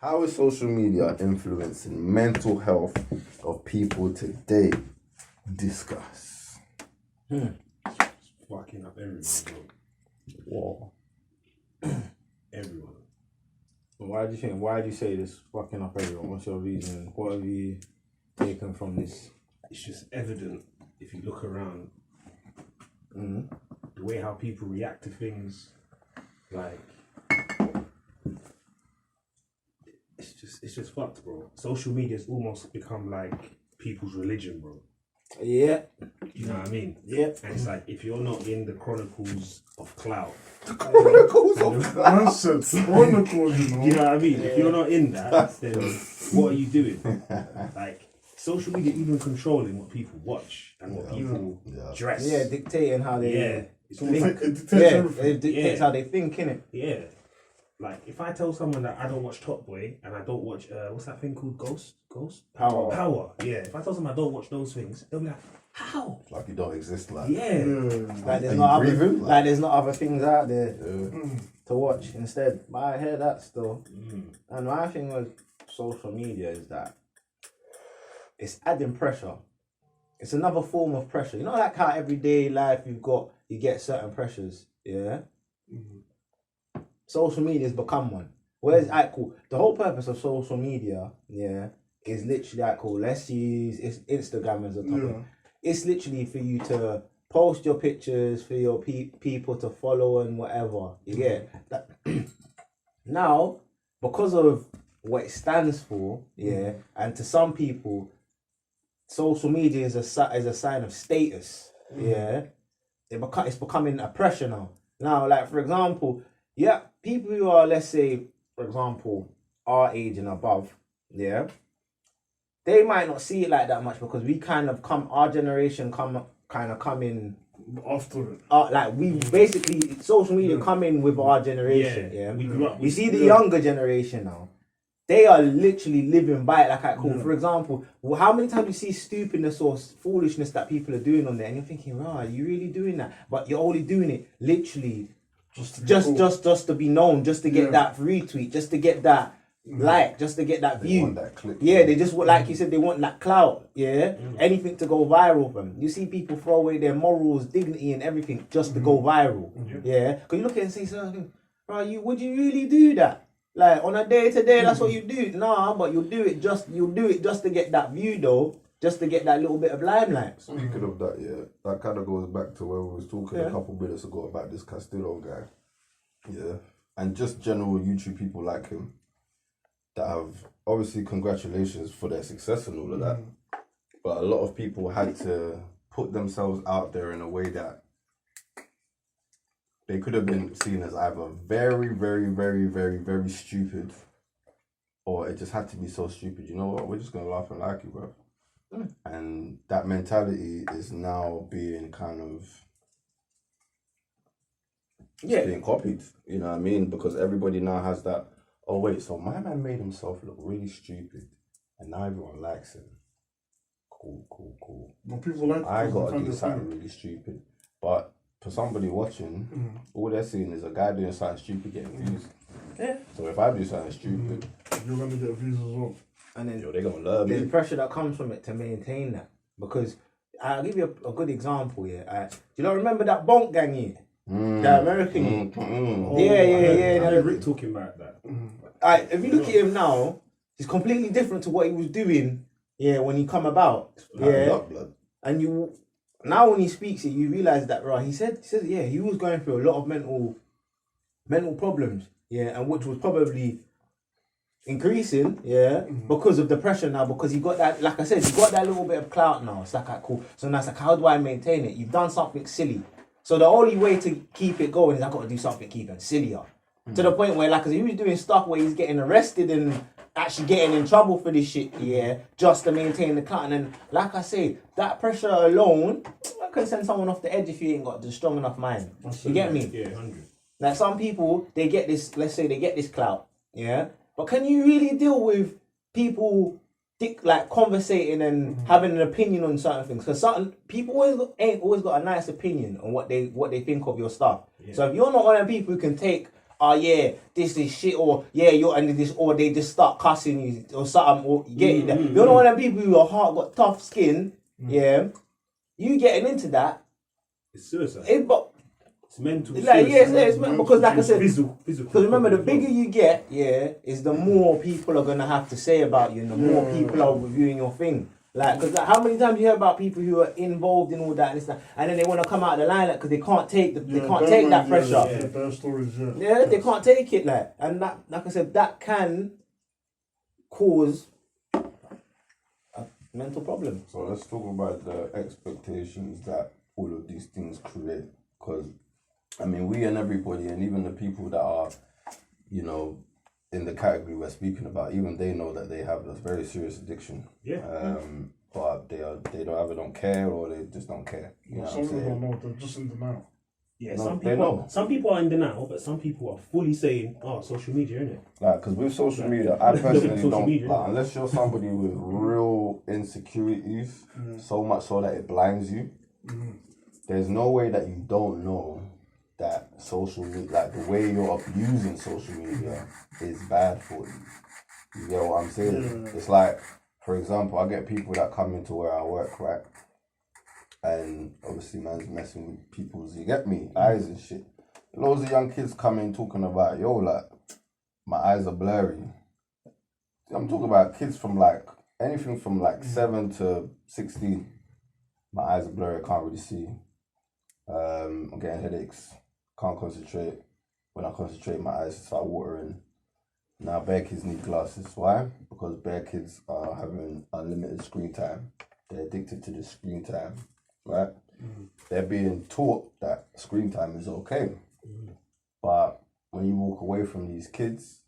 How is social media influencing mental health of people today? Discuss. It's fucking up everyone, bro. Whoa. Everyone. Why do you say this fucking up everyone? What's your reason? What have you taken from this? It's just evident if you look around. Mm-hmm. The way how people react to things, like it's just fucked, bro. Social media's almost become like people's religion, bro. Yeah. You know what I mean? Yeah. And it's like if you're not in the chronicles of clout, Nonsense. Chronicles, you know. you know what I mean? If you're not in that, then what are you doing? Like social media even controlling what people watch and what people dress. Yeah, dictating how they It's almost like It dictates it everything. dictates how they think, innit? yeah. Like if I tell someone that I don't watch Top Boy and I don't watch what's that thing called Ghost Power. Yeah. If I tell someone I don't watch those things, they'll be like, how? Like you don't exist, like. Yeah. Like there's Are not you other, breathing? like there's not other things out there to watch instead. But I hear that still. And my thing with social media is that it's adding pressure. It's another form of pressure. You know, like how everyday life you get certain pressures. Yeah. Social media has become one. Whereas, cool. The whole purpose of social media, is literally cool. Let's use Instagram as a topic. Yeah. It's literally for you to post your pictures, for your people to follow and whatever. You get that. Now, because of what it stands for, and to some people, social media is a sign of status. It's becoming a pressure now. Now, like for example, people who are, let's say, for example, our age and above, they might not see it like that much because our generation come in After it. like we basically social media come in with our generation. Yeah, We grew up. You see the younger generation now. They are literally living by it like cool. For example, how many times you see stupidness or foolishness that people are doing on there, and you're thinking, "Wow, are you really doing that?" But you're only doing it literally just to be known, just to get that retweet, just to get that like, just to get that view. Want that click. Yeah, they just want, like you said, they want that clout. Yeah, anything to go viral for them. You see people throw away their morals, dignity, and everything just to go viral. Yeah, because you look at it and say, "Something, bro, would you really do that? Like on a day to day, that's what you do." Nah, but you'll do it just to get that view though, just to get that little bit of limelight. Speaking of that, that kind of goes back to where we was talking a couple minutes ago about this Castillo guy. Yeah. And just general YouTube people like him that have, obviously, congratulations for their success and all of that. But a lot of people had to put themselves out there in a way that they could have been seen as either very, very, very, very, very stupid, or it just had to be so stupid. You know what? We're just going to laugh and like you, bro. And that mentality is now being kind of being copied, you know what I mean? Because everybody now has that, oh wait, so my man made himself look really stupid and now everyone likes him. Cool. But people like I gotta do something really stupid. But for somebody watching, all they're seeing is a guy doing something stupid getting views. Yeah. So if I do something stupid, you're gonna get views as well. And then they're gonna love there's me. pressure that comes from it to maintain that. Because I'll give you a good example here. Do you not remember that Bonk gang here? The American year? Yeah. I Rick talking about that. If you look at him now, he's completely different to what he was doing. Yeah, when he come about. And you now when he speaks it, you realise that he said he was going through a lot of mental problems. Yeah, and which was probably increasing, because of the pressure now, because he got that, like I said, he got that little bit of clout now. It's like, cool. So now it's like, how do I maintain it? You've done something silly. So the only way to keep it going is I got to do something even sillier. To the point where, like, cause he was doing stuff where he's getting arrested and actually getting in trouble for this shit, just to maintain the clout. And like I say, that pressure alone, I can send someone off the edge if you ain't got the strong enough mind. You get me? Yeah, 100. Like some people, they get this, let's say they get this clout, but can you really deal with people like conversating and having an opinion on certain things? Because certain people ain't always got a nice opinion on what they think of your stuff. Yeah. So if you're not one of the people who can take oh yeah, this is shit, or yeah, you're under this, or they just start cussing you or something, or you get it. You're not one of them people who are hard, got tough skin, yeah. You getting into that, it's suicide. It's mental. It's like, it's mental, because like I said, physical. Because remember, the bigger you get, is the more people are gonna have to say about you, and the more people are reviewing your thing. Like, because how many times you hear about people who are involved in all that and stuff, and then they want to come out of the line because they can't take that pressure. Their stories, they can't take it, like, and that, like I said, that can cause a mental problem. So let's talk about the expectations that all of these things create, because I mean, we and everybody, and even the people that are, you know, in the category we're speaking about, even they know that they have a very serious addiction. Yeah. But they don't care, or they just don't care. You know some people don't know, they're just in denial. Yeah, No, some people are in denial, but some people are fully saying, "Oh, social media, innit?" Like, because with social media, I personally social don't media, like, unless you're somebody with real insecurities, so much so that it blinds you. There's no way that you don't know that social media, like the way you're abusing social media, is bad for you. You get what I'm saying? It's like, for example, I get people that come into where I work, right? And obviously, man's messing with people's, you get me, eyes and shit. Loads of young kids come in talking about, yo, like, my eyes are blurry. I'm talking about kids from like, anything from like 7 to 16. My eyes are blurry, I can't really see. I'm getting headaches, can't concentrate. When I concentrate, my eyes start watering. Now, bare kids need glasses. Why? Because bare kids are having unlimited screen time. They're addicted to the screen time, right? They're being taught that screen time is okay. But when you walk away from these kids,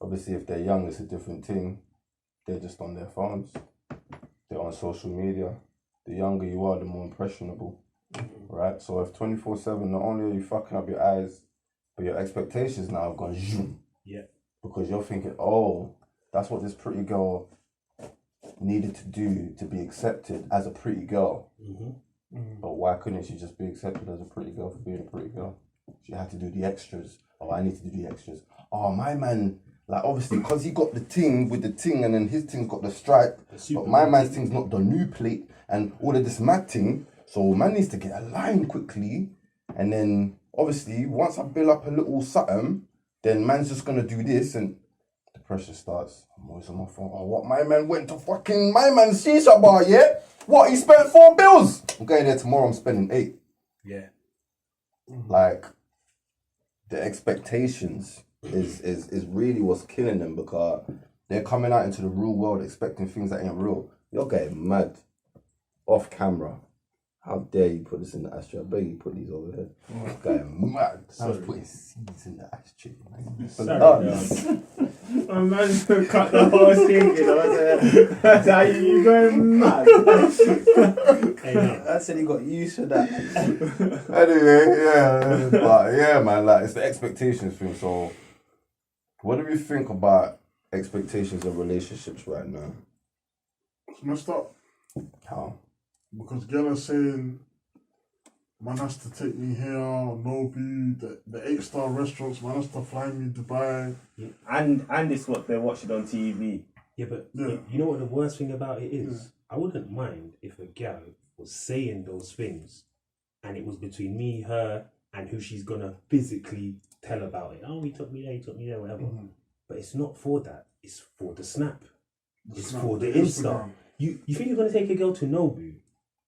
obviously if they're young, it's a different thing. They're just on their phones. They're on social media. The younger you are, the more impressionable, right? So if 24/7, not only are you fucking up your eyes, but your expectations now have gone zoom. Yeah. Because you're thinking, oh, that's what this pretty girl needed to do to be accepted as a pretty girl. But why couldn't she just be accepted as a pretty girl for being a pretty girl? She had to do the extras. Oh, I need to do the extras. Oh, my man, like obviously, because he got the ting with the ting, and then his ting's got the stripe, but my man's ting's not the new plate, and all of this mad ting. So man needs to get aligned quickly, and then obviously once I build up a little something, then man's just gonna do this, and the pressure starts. I'm always on my phone. Oh, what, my man went to fucking my man's shisha bar, yeah? What, he spent 4 bills? I'm going there tomorrow, I'm spending 8. Yeah. Like, the expectations is really what's killing them, because they're coming out into the real world expecting things that ain't real. You're getting mad off camera. How dare you put this in the ashtray? I beg you put these over here. You're getting mad. I was putting seeds in the ashtray. My man cut the whole thing, you know. That's how you going mad. I said he got used to that. Anyway, yeah. But yeah, man, like, it's the expectations thing. So, what do we think about expectations in relationships right now? It's messed up. How? Because girl is saying, man has to take me here, Nobu, the 8-star restaurants, man has to fly me to Dubai. And it's what they're watching on TV. Yeah, but you know what the worst thing about it is? I wouldn't mind if a gal was saying those things and it was between me, her, and who she's gonna physically tell about it. Oh, he took me there, whatever. But it's not for that. It's for the snap. It's for the Insta. You think you're gonna take a girl to Nobu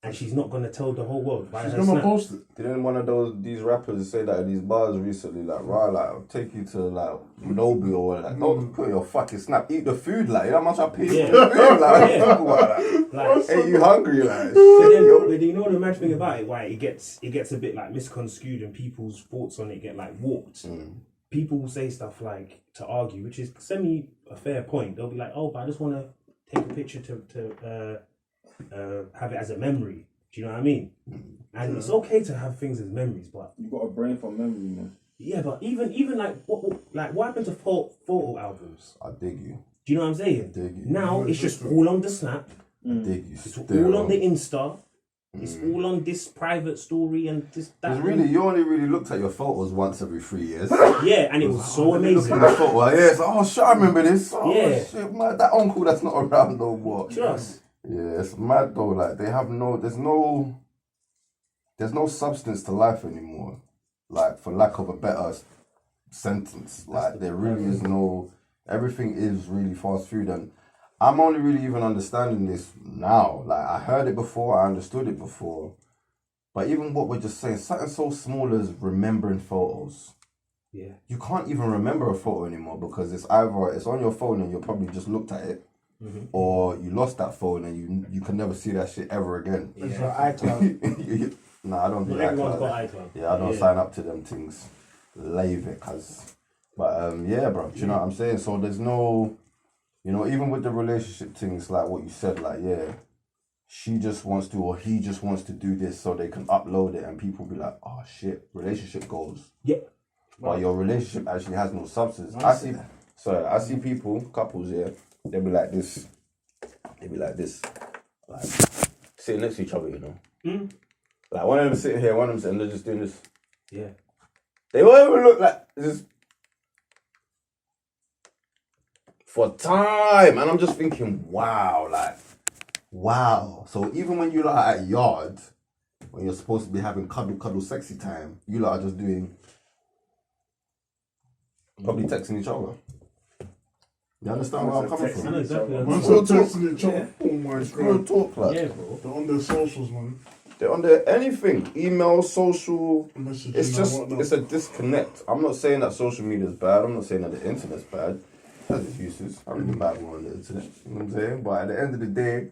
and she's not gonna tell the whole world? She's gonna post it. Didn't one of these rappers say that at these bars recently? Like, right, like, I'll take you to like Nobu or whatever. Like, don't put your fucking snap. Eat the food, like, you know how much I pay for the food? Like, talk about that. Like, hey, you hungry? Like, but you know the mad thing about it? Why it gets a bit like misconstrued and people's thoughts on it get like warped. People will say stuff like to argue, which is semi a fair point. They'll be like, oh, but I just want to take a picture to have it as a memory. Do you know what I mean? And it's okay to have things as memories, but You got a brain for memory, man. yeah, but even like what happened to photo albums? I dig you. Do you know what I'm saying? I dig you. Now it's just all on the snap. I dig you. It's still. all on the Insta. It's all on this private story and this that. It's really, you only really looked at your photos once every 3 years. Yeah, and it was so amazing. Look at the photo. Yeah, it's like, oh shit, I remember this. Oh Yeah. shit, man, that uncle that's not around no more. Trust. Yeah, it's mad though. Like they have there's no substance to life anymore. Like for lack of a better sentence, like there really is no. Everything is really fast food, and I'm only really even understanding this now. Like I heard it before, I understood it before, but even what we're just saying, something so small as remembering photos. Yeah. You can't even remember a photo anymore because it's either it's on your phone and you probably just looked at it, or you lost that phone and you can never see that shit ever again. It's your iCloud. Nah, I don't do Not everyone's iCloud. got iCloud. Yeah, I don't sign up to them things. Leave it, cause. But yeah, bro. Do you know what I'm saying? So there's no, even with the relationship things, like what you said, like yeah, she just wants to or he just wants to do this so they can upload it and people be like, oh shit, relationship goals. Yeah. But your relationship actually has no substance. I see people, couples, yeah, they be like this, like sitting next to each other, Like one of them sitting here, one of them sitting, they're just doing this. Yeah. They all ever look like this for time, and I'm just thinking, wow. So even when you lot at yard, when you're supposed to be having cuddle sexy time, you lot are just doing probably texting each other. You understand where I'm coming I from? know exactly. Man, so texting each other. Oh my It's real god. talk, like Yeah, bro. They're on their socials, man. they're on there anything, email, social. Messaging It's and just whatnot. it's a disconnect. I'm not saying that social media is bad. I'm not saying that the internet's bad. It has its uses. I read the Bible on the internet. You know what I'm saying? But at the end of the day,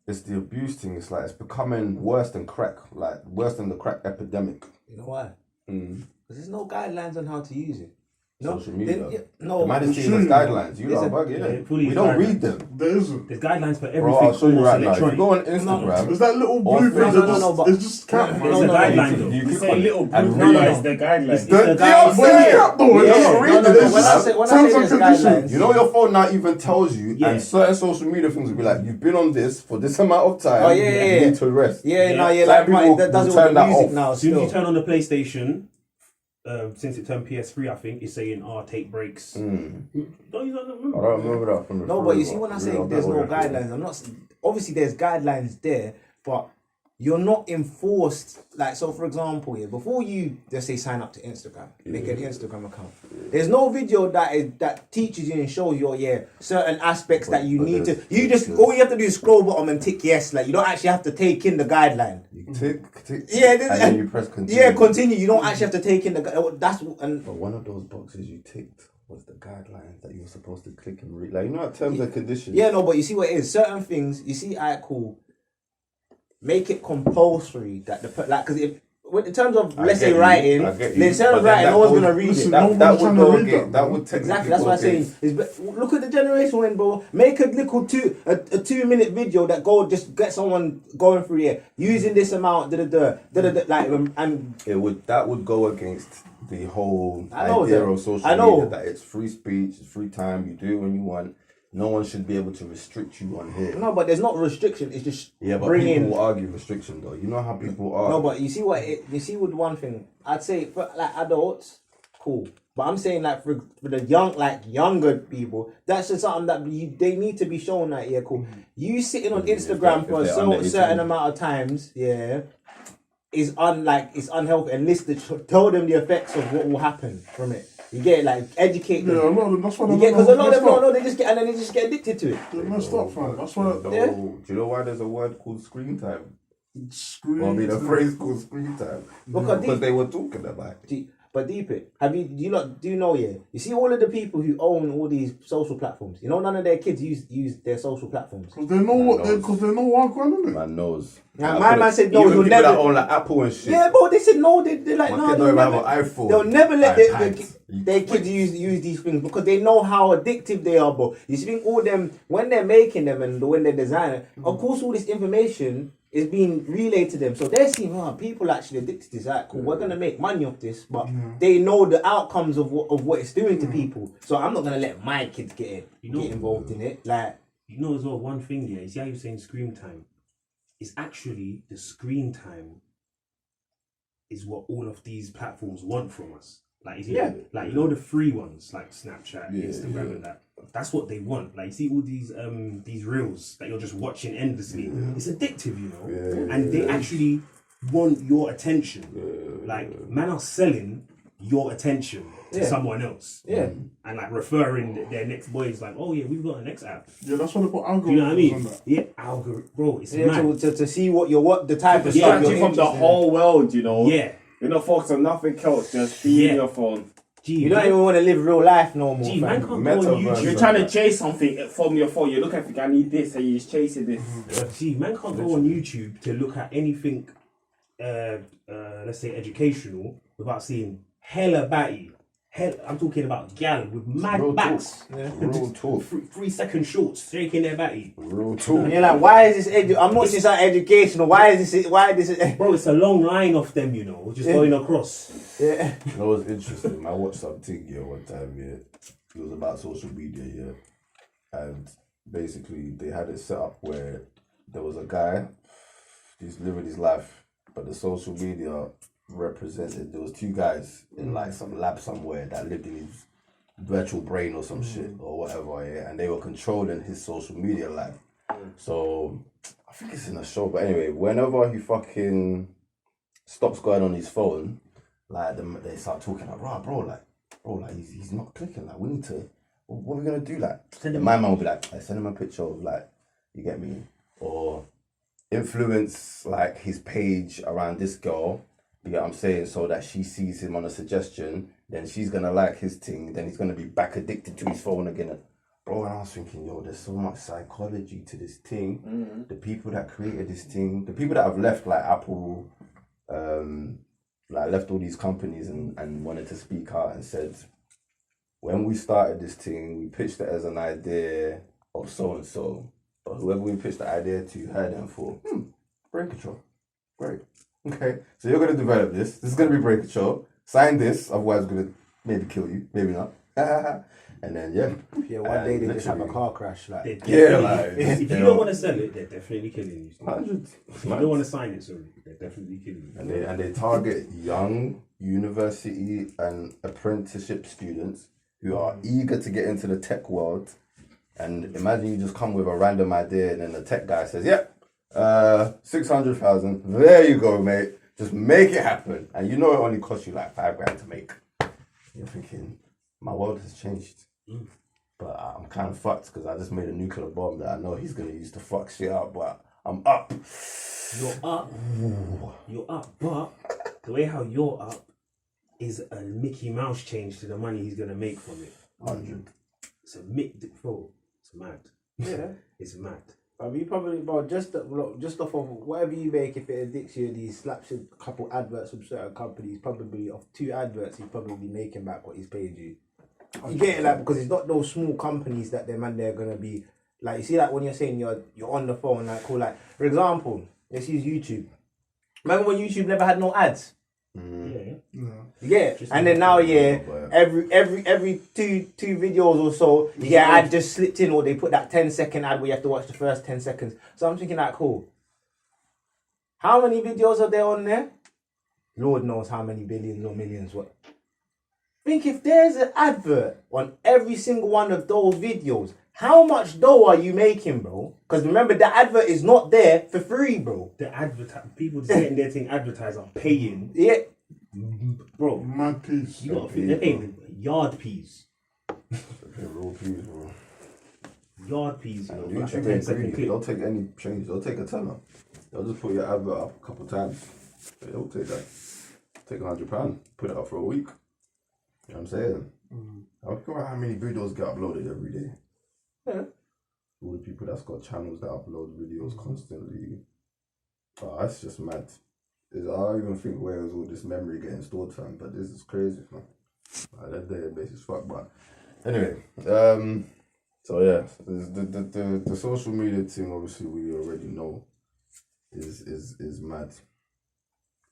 it's the abuse thing. It's like it's becoming worse than crack. Like worse than the crack epidemic. You know why? Mm. Because there's no guidelines on how to use it. No, Social media. no, The man is seeing true. those guidelines. You Listen, know, bug, yeah. fully We don't guidelines. read them. There isn't. There's guidelines for everything. Bro, I'll show you almost right now. If you electronic. go on Instagram, There's that little Or blue thing Facebook. that No, but- it's just cap, man. There's a guideline though. you You click say on little it blue and thing read is the guidelines. It's the the guidelines. I'm But saying. it's cap though. You're It's not not reading no, this. when I say Terms there's and conditions. guidelines, You know your phone now even tells you, Yeah. and certain social media things will be like, you've been on this for this amount of time. Oh, yeah, You need to rest. yeah, Yeah. no, yeah, Some like people mine, that does it will with turn the that music off. now. As soon as you Still. turn on the PlayStation, since it turned PS3, I think it's saying, take breaks. Don't you not remember? I don't remember that from the No, but you see, when I say Real, there's no real. guidelines, I'm not. Obviously, there's guidelines there, but you're not enforced. Like, so for example, before you just say sign up to Instagram, make an Instagram account. There's no video that teaches you and shows you, certain aspects that you but need to. there's You just pictures. all you have to do is scroll bottom and tick yes. Like you don't actually have to take in the guideline. You tick, Yeah, and then you press continue. Yeah, continue. You don't actually have to take in the. That's and But one of those boxes you ticked was the guidelines that you were supposed to click and read. Like, you know what terms and conditions? yeah, no, but you see what it is. Certain things you see, cool. Make it compulsory that because if in terms of let's say writing, I get you. then certain But then writing, that no one's goes- gonna read listen, it. no That one's would trying go to read against. that, That would technically Exactly, that's go what I'm saying. against- Look at the generation when, bro. Make a little 2-minute video that just get someone going through here using this amount, like and That would go against the whole I know idea that. of social I know. media that it's free speech, it's free time, you do it when you want. No one should be able to restrict you on here. no, but there's not restriction. It's just Yeah, but bringing. people will argue restriction though. You know how people are. No, but you see with one thing, I'd say for like adults, cool. But I'm saying like for the younger people, that's just something that they need to be shown that cool. You sitting on Instagram for if they're under a certain 18. amount of times, is it's unhealthy, and tell them the effects of what will happen from it. You get it, like educate them. Yeah, a lot of them. That's why You they're get because a lot of messed them up. don't know. They just get addicted to it. They're messed up, fam. That's why. Yeah. Do you know why there's a word called screen time? Screen. Or I mean a phrase called screen time. Because Because they were talking about it. But deep it. Do you know? Yeah. You see all of the people who own all these social platforms. You know, none of their kids use their social platforms. Because they know what they. Because they know what's going on. Man knows. Yeah, I my couldn't- man said no, even he'll people never- that own like Apple and shit. Yeah, but they said no. They're like My no. kid They'll don't even never, have an iPhone. they'll never let iPads. their kids use these things because they know how addictive they are. But you see, all them when they're making them and when they're designing, of course, all this information is being relayed to them. So they're seeing, people actually addicted to this. Right, cool. We're gonna make money off this, but they know the outcomes of what it's doing to people. So I'm not gonna let my kids get involved in it. Like You know as well, one thing, you see how you're saying screen time? is actually the screen time is what all of these platforms want from us. Like, you know the free ones like Snapchat, Instagram, and that. That's what they want. Like, you see all these reels that you're just watching endlessly. It's addictive, you know. And they actually want your attention. Like, man are selling your attention to someone else. Yeah. And like referring their next boys like, oh yeah, we've got a next app. Yeah, that's what they put algorithms You know what I mean? on that. Yeah, algorithm, bro. It's mad. To see what the type of Yeah, stuff you're you from the interested in. whole world, you know. Yeah. You're not focused on nothing else, just be in your phone. Gee, You don't even want to live real life no more. Gee, man can't go on Metaverse. YouTube. You're trying to chase something from your phone. You're looking at, I need this, and you're just chasing this. See, man can't go on YouTube to look at anything, let's say educational, without seeing hella batty. I'm talking about gal with mad Real backs. Real talk. 3 second shorts shaking their batty. Real talk. And you're like, why is this? I'm not just educational. Why is this? Why this? Bro, it's a long line of them, you know, just going across. Yeah. You know what's interesting? I watched something one time, it was about social media, and basically they had it set up where there was a guy, he's living his life, but the social media represented, there was two guys in like some lab somewhere that lived in his virtual brain or some shit or whatever, and they were controlling his social media life. So I think it's in a show, but anyway, whenever he fucking stops going on his phone, like they start talking like, bro, he's not clicking. Like, we need to. What are we gonna do? Like, my mum will be like, send him a picture of, like, you get me, or influence like his page around this girl. You get what I'm saying? So that she sees him on a suggestion, then she's gonna like his thing. Then he's gonna be back addicted to his phone again. Bro, and I was thinking, yo, there's so much psychology to this thing. The people that created this thing, the people that have left like Apple, like left all these companies and wanted to speak out and said, when we started this thing, we pitched it as an idea of so and so, but whoever we pitched the idea to heard them for, brain control, great, okay. So you're gonna develop this. This is gonna be brain control. Sign this, otherwise we're gonna maybe kill you, maybe not. And then One day they just have a car crash. Like, If like, you don't want to sell it, they're definitely killing you. 100. If you don't want to sign it, sorry, they're definitely killing you. And they target young university and apprenticeship students who are eager to get into the tech world. And imagine you just come with a random idea and then the tech guy says, 600,000, there you go, mate. Just make it happen. And you know it only costs you like $5,000 to make. You're thinking, my world has changed. But I'm kind of fucked because I just made a nuclear bomb that I know he's going to use to fuck shit up, but I'm up. You're up. You're up. But the way how you're up is a Mickey Mouse change to the money he's going to make from it. 100. It's a bro. It's mad. yeah. It's mad. I mean, probably, bro, just off of whatever you make, if it addicts you, these slaps a couple adverts from certain companies, probably off 2 adverts, he's probably making back what he's paid you. You get it, like, because it's not those small companies that they're gonna be like. You see, like when you're saying you're on the phone, like, cool, like, for example, let's use YouTube. Remember when YouTube never had no ads? Yeah. You get it? And then now, every two videos or so, you get an ad just slipped in, or they put that 10-second ad where you have to watch the first 10 seconds. So I'm thinking, like, cool. How many videos are there on there? Lord knows how many billions or millions. What? Think if there's an advert on every single one of those videos, how much dough are you making, bro? Because remember, the advert is not there for free, bro. The people just getting their thing advertised are paying. Yeah. Bro, Mad piece. you got to think they're paying yard peas. Real peas, bro. Yard peas, you know. YouTube ain't greedy. They'll take any change. They'll take a tenner. They'll just put your advert up a couple times. They'll take that. Take £100. Put it up for a week. You know what I'm saying? I think about how many videos get uploaded every day. Yeah. All the people that's got channels that upload videos constantly. Oh, that's just mad. I don't even think where is all this memory getting stored from, but this is crazy, man. That database is fucked, but anyway, so yeah, the social media thing, obviously we already know is mad.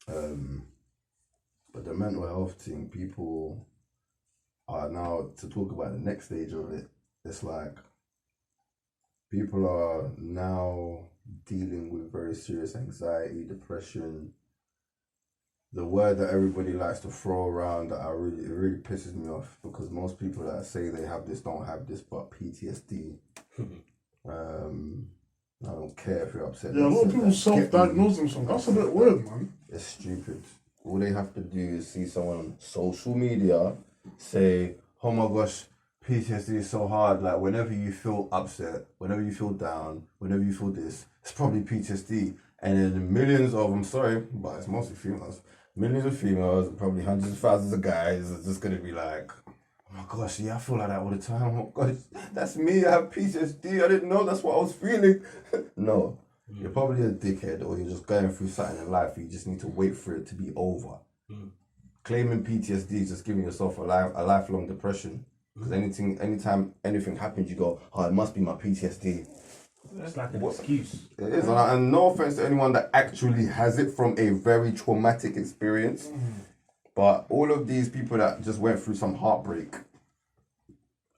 But the mental health thing, people are now, to talk about the next stage of it, it's like people are now dealing with very serious anxiety, depression. The word that everybody likes to throw around that it really pisses me off, because most people that say they have this don't have this, but PTSD. I don't care if you're upset. Yeah, a lot of people self-diagnose themselves. That's a bit weird, man. It's stupid. All they have to do is see someone on social media say, oh my gosh, PTSD is so hard. Like, whenever you feel upset, whenever you feel down, whenever you feel this, it's probably PTSD. And then millions of, I'm sorry, but it's mostly females, millions of females, probably hundreds of thousands of guys are just going to be like, oh my gosh, yeah, I feel like that all the time. Oh my gosh, that's me. I have PTSD. I didn't know that's what I was feeling. No, you're probably a dickhead, or you're just going through something in life. You just need to wait for it to be over. Claiming PTSD is just giving yourself a lifelong depression. Because anytime anything happens, you go, oh, it must be my PTSD. It's like an excuse. It is, and no offense to anyone that actually has it from a very traumatic experience. But all of these people that just went through some heartbreak,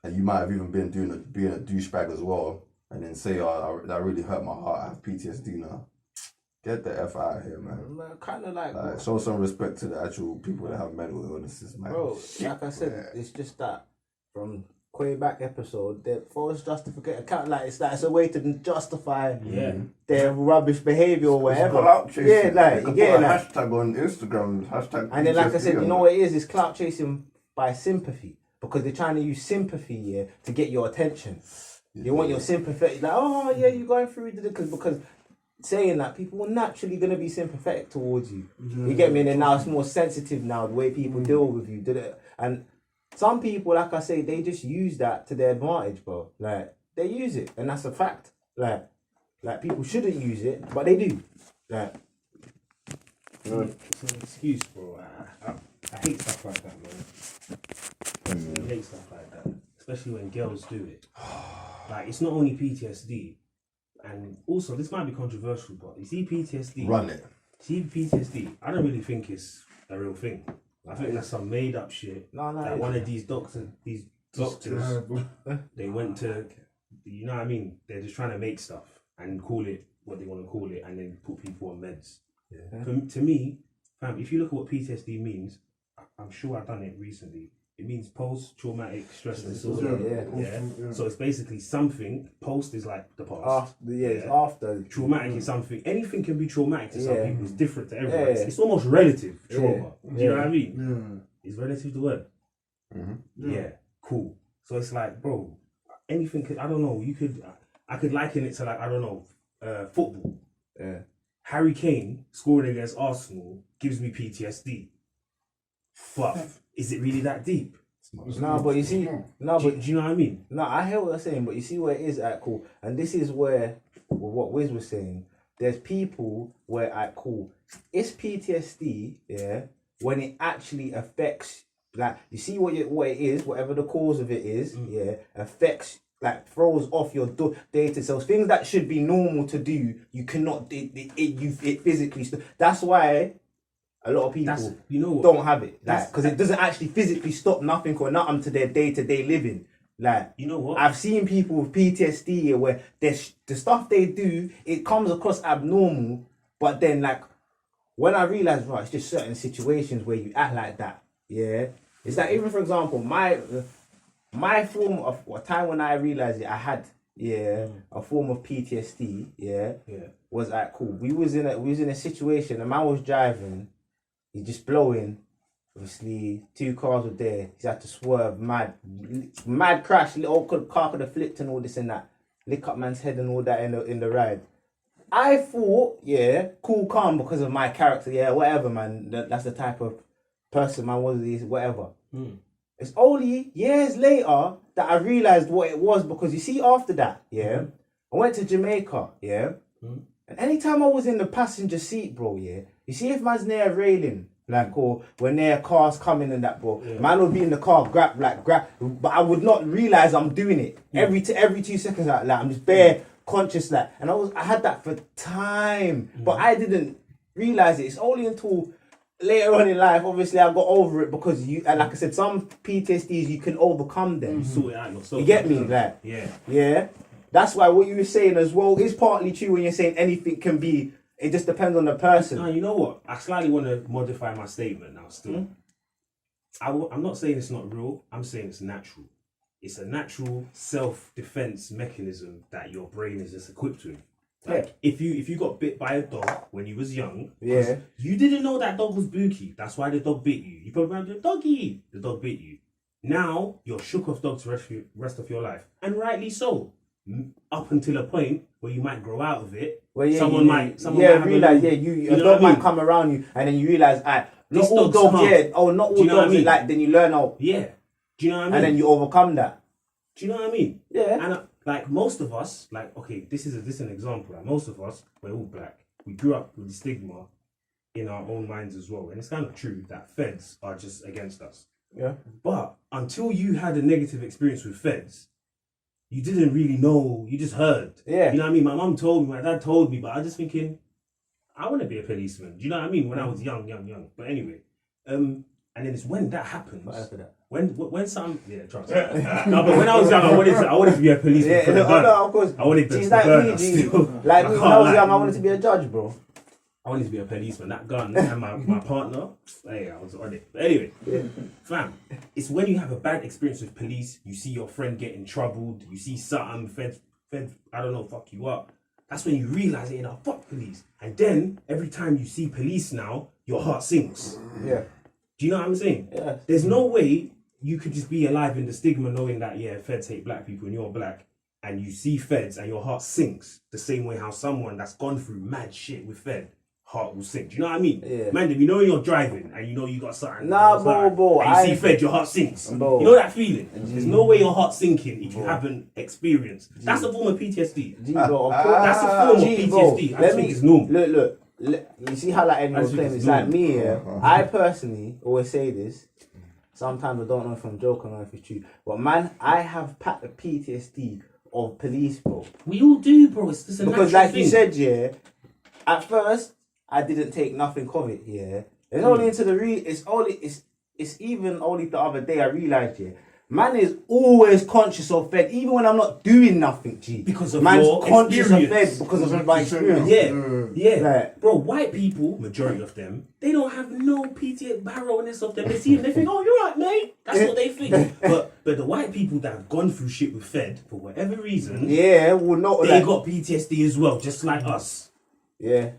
and you might have even been being a douchebag as well, and then say, oh, that really hurt my heart, I have PTSD now. Get the F out of here, man. Kind of like show some respect to the actual people that have mental illnesses, man. bro, like I said, it's just that from way back episode, that for us just to forget account, like it's a way to justify their rubbish behaviour or whatever. Clout chasing. Yeah, like you get like hashtag on Instagram, hashtag. And then, like I said, you know what it is? It's clout chasing by sympathy, because they're trying to use sympathy to get your attention. They want your sympathy, like, oh yeah, you're going through it, because saying that, people are naturally going to be sympathetic towards you. You get me? And then now it's more sensitive now, the way people deal with you. And some people, like I say, they just use that to their advantage, bro. Like, they use it, and that's a fact. Like people shouldn't use it, but they do. Like, It's an excuse, bro. I hate stuff like that, man. I hate stuff like that, especially when girls do it. Like, it's not only PTSD, and also this might be controversial, but you see PTSD. Run it. See PTSD. I don't really think it's a real thing. I think that's some made up shit. That one of these doctors, they went to, you know what I mean? They're just trying to make stuff and call it what they want to call it, and then put people on meds. To me, fam, if you look at what PTSD means, I'm sure I've done it recently. It means post-traumatic stress disorder. Yeah. So it's basically something. Post is like the past. It's after. Traumatic is something. Anything can be traumatic to some people. It's different to everyone. It's almost relative trauma. Do you know what I mean? It's relative to what? Yeah. Cool. So it's like, bro, anything could. I don't know. I could liken it to, like, I don't know, football. Harry Kane scoring against Arsenal gives me PTSD. But is it really that deep? No, but you see, do you know what I mean? No, I hear what you're saying, but you see where it is at, cool. And this is where, what Wiz was saying, there's people where at cool, it's PTSD, when it actually affects, like, you see what it is, whatever the cause of it is, affects, like, throws off your data cells. Things that should be normal to do, you cannot, it physically, that's why a lot of people don't have it, like, because it doesn't actually physically stop nothing or nothing to their day-to-day living. Like, you know what? I've seen people with PTSD where the stuff they do, it comes across abnormal, but then, like, when I realised, right, it's just certain situations where you act like that, it's like, even for example, my form of, a time when I realised it, I had, a form of PTSD, was like, cool. We was in a situation, a man was driving, he's just blowing. Obviously, 2 cars were there. He's had to swerve, mad crash. Little car could have flipped and all this and that. Lick up man's head and all that in the ride. I thought, cool, calm, because of my character. Whatever, man. That's the type of person man was. Whatever. It's only years later that I realized what it was, because you see, after that, I went to Jamaica, and anytime I was in the passenger seat, bro, you see if man's near a railing, like, or when there are cars coming and that, bro, man would be in the car, grab, but I would not realize I'm doing it. Every 2 seconds, like I'm just bare conscious, like, and I had that for time, but I didn't realize it. It's only until later on in life, obviously, I got over it, because and like I said, some PTSDs you can overcome them. Sort it out yourself. You get me, like, that's why what you were saying as well is partly true when you're saying anything can be. It just depends on the person. No, you know what? I slightly want to modify my statement now. Still, I'm not saying it's not real. I'm saying it's natural. It's a natural self-defense mechanism that your brain is just equipped with. Like, if you got bit by a dog when you was young, you didn't know that dog was booky. That's why the dog bit you. You probably went, doggy. The dog bit you. Now you're shook of dogs the rest of your life, and rightly so. Up until a point where you might grow out of it. Well, someone might realize a dog might come around you, and then you realize, not all dogs, not all dogs like. Then you learn, do you know what I mean? And then you overcome that. Do you know what I mean? Yeah. And like most of us, like this is an example. Like most of us, we're all black. We grew up with the stigma in our own minds as well, and it's kind of true that feds are just against us. Yeah. But until you had a negative experience with feds, you didn't really know. You just heard. Yeah. You know what I mean? My mum told me, my dad told me, but I was just thinking, I want to be a policeman. Do you know what I mean? When I was young. But anyway, and then it's when that happens. When some trust. No, but when I was young, I wanted to be a policeman. For the gun. No, of course. I wanted to be like me, still. Like me when I was young, I wanted to be a judge, bro. I wanted to be a policeman. That gun and my partner, hey, I was on it. But anyway, fam, it's when you have a bad experience with police, you see your friend getting troubled, you see something, feds, I don't know, fuck you up. That's when you realise, fuck police. And then, every time you see police now, your heart sinks. Yeah. Do you know what I'm saying? Yeah. There's no way you could just be alive in the stigma knowing that, feds hate black people and you're black. And you see feds and your heart sinks the same way how someone that's gone through mad shit with fed, heart will sink. Do you know what I mean? Yeah. Man, if you know you're driving and you know you got something. Nah, bro. And you see fed, your heart sinks. Bro. You know that feeling? There's no way your heart's sinking if you haven't experienced. That's a form of PTSD. That's a form of PTSD. I think it's normal. Look. You see how anyone's saying it's like me, I personally always say this. Sometimes I don't know if I'm joking or if it's true. But man, I have PTSD of police, bro. We all do, bro. It's just a because natural like thing. you said, at first I didn't take nothing of it, It's only into it's even only the other day I realised, man is always conscious of fed, even when I'm not doing nothing, G. Because of man's your conscious experience. of fed because of my experience. Yeah. Like, bro, white people, majority of them, they don't have no PTSD barrowness of them. They see them, they think, oh, you're right, mate. That's what they think. But the white people that have gone through shit with fed, for whatever reason, well, not they got PTSD as well, just like us. Yeah.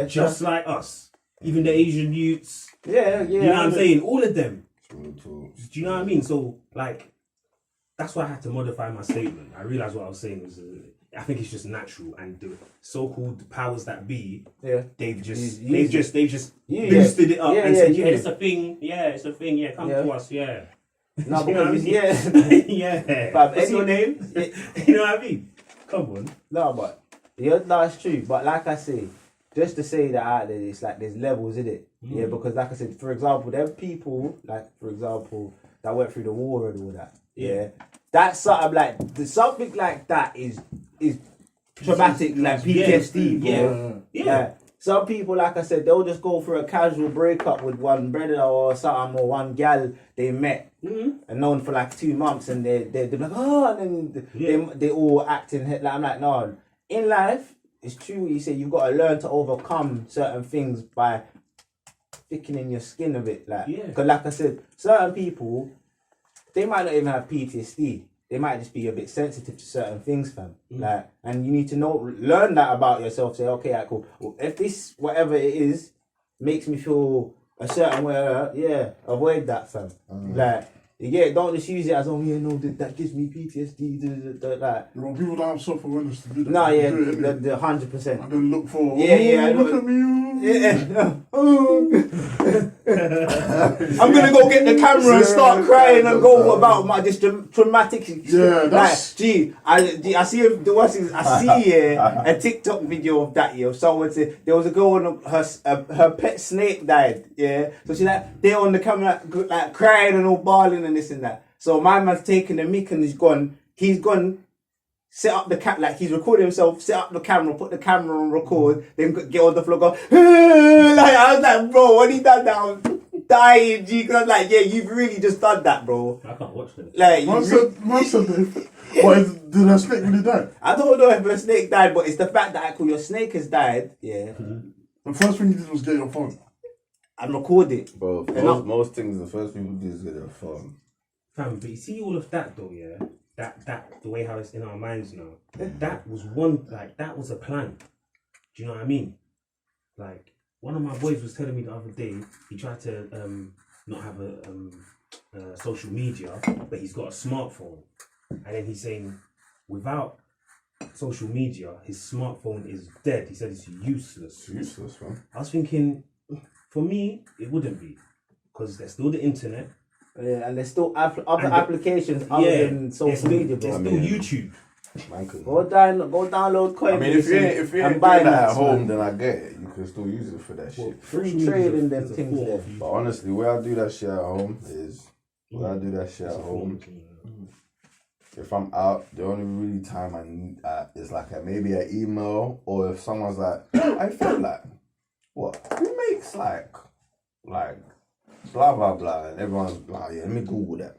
Just like us. Even the Asian youths. Yeah. You know what I'm saying? All of them. Do you know what I mean? So, that's why I had to modify my statement. I realised what I was saying was, I think it's just natural, and the so-called powers that be, they've just boosted it up and said, it's a thing. It's a thing. Come to us. No, because But what's your name? You know what I mean? Come on. No, but it's true. But like I say, just to say that out there, it's like there's levels in it. Yeah, because like I said, for example, there are people that went through the war and all that. Yeah. That's something like that is traumatic, like PTSD, bro. Yeah. Some people, like I said, they'll just go for a casual breakup with one brother or something, or one gal they met and known for 2 months, and they're like, and then they all acting like, I'm like, no. In life, it's true what you say. You've got to learn to overcome certain things by thickening your skin a bit, because like I said, certain people, they might not even have PTSD. They might just be a bit sensitive to certain things, fam. And you need to learn that about yourself. Say, okay, cool. Well, if this, whatever it is, makes me feel a certain way, avoid that, fam. Don't just use it as, that gives me PTSD. People don't have self-awareness to do that. No, the 100%. And then look for, look at me. I'm gonna go get the camera and start crying and go about this traumatic. I see a TikTok video of that. Someone said there was a girl and her pet snake died. So she's they're on the camera crying and all bawling and this and that. So my man's taking the mic and he's gone. Set up the he's recording himself, set up the camera, put the camera on record, then get on the floor, go, I was like, bro, when he done that, I was dying, G, because I was like, you've really just done that, bro. I can't watch them. Man said Did her snake really die? I don't know if a snake died, but it's the fact that your snake has died. Yeah. The first thing you did was get your phone. And record it. Bro, most things, the first people do is get their phone. Fam, but you see all of that though, yeah? That the way how it's in our minds now. That was that was a plan. Do you know what I mean? Like, one of my boys was telling me the other day, he tried to not have a social media, but he's got a smartphone. And then he's saying, without social media, his smartphone is dead. He said it's useless. Useless, man. I was thinking, for me, it wouldn't be. Because there's still the internet. Yeah, and there's still other applications other than social media, bro. There's still YouTube. Man could. Go download Coinbase. I mean, if you ain't doing that at home, then I get it. You can still use it for that shit. Free trading them things there. But honestly, where I do that shit at home is if I'm out, the only really time I need is like maybe an email, or if someone's like, I feel like, what? Who makes like blah blah blah, and everyone's like, yeah, let me Google that.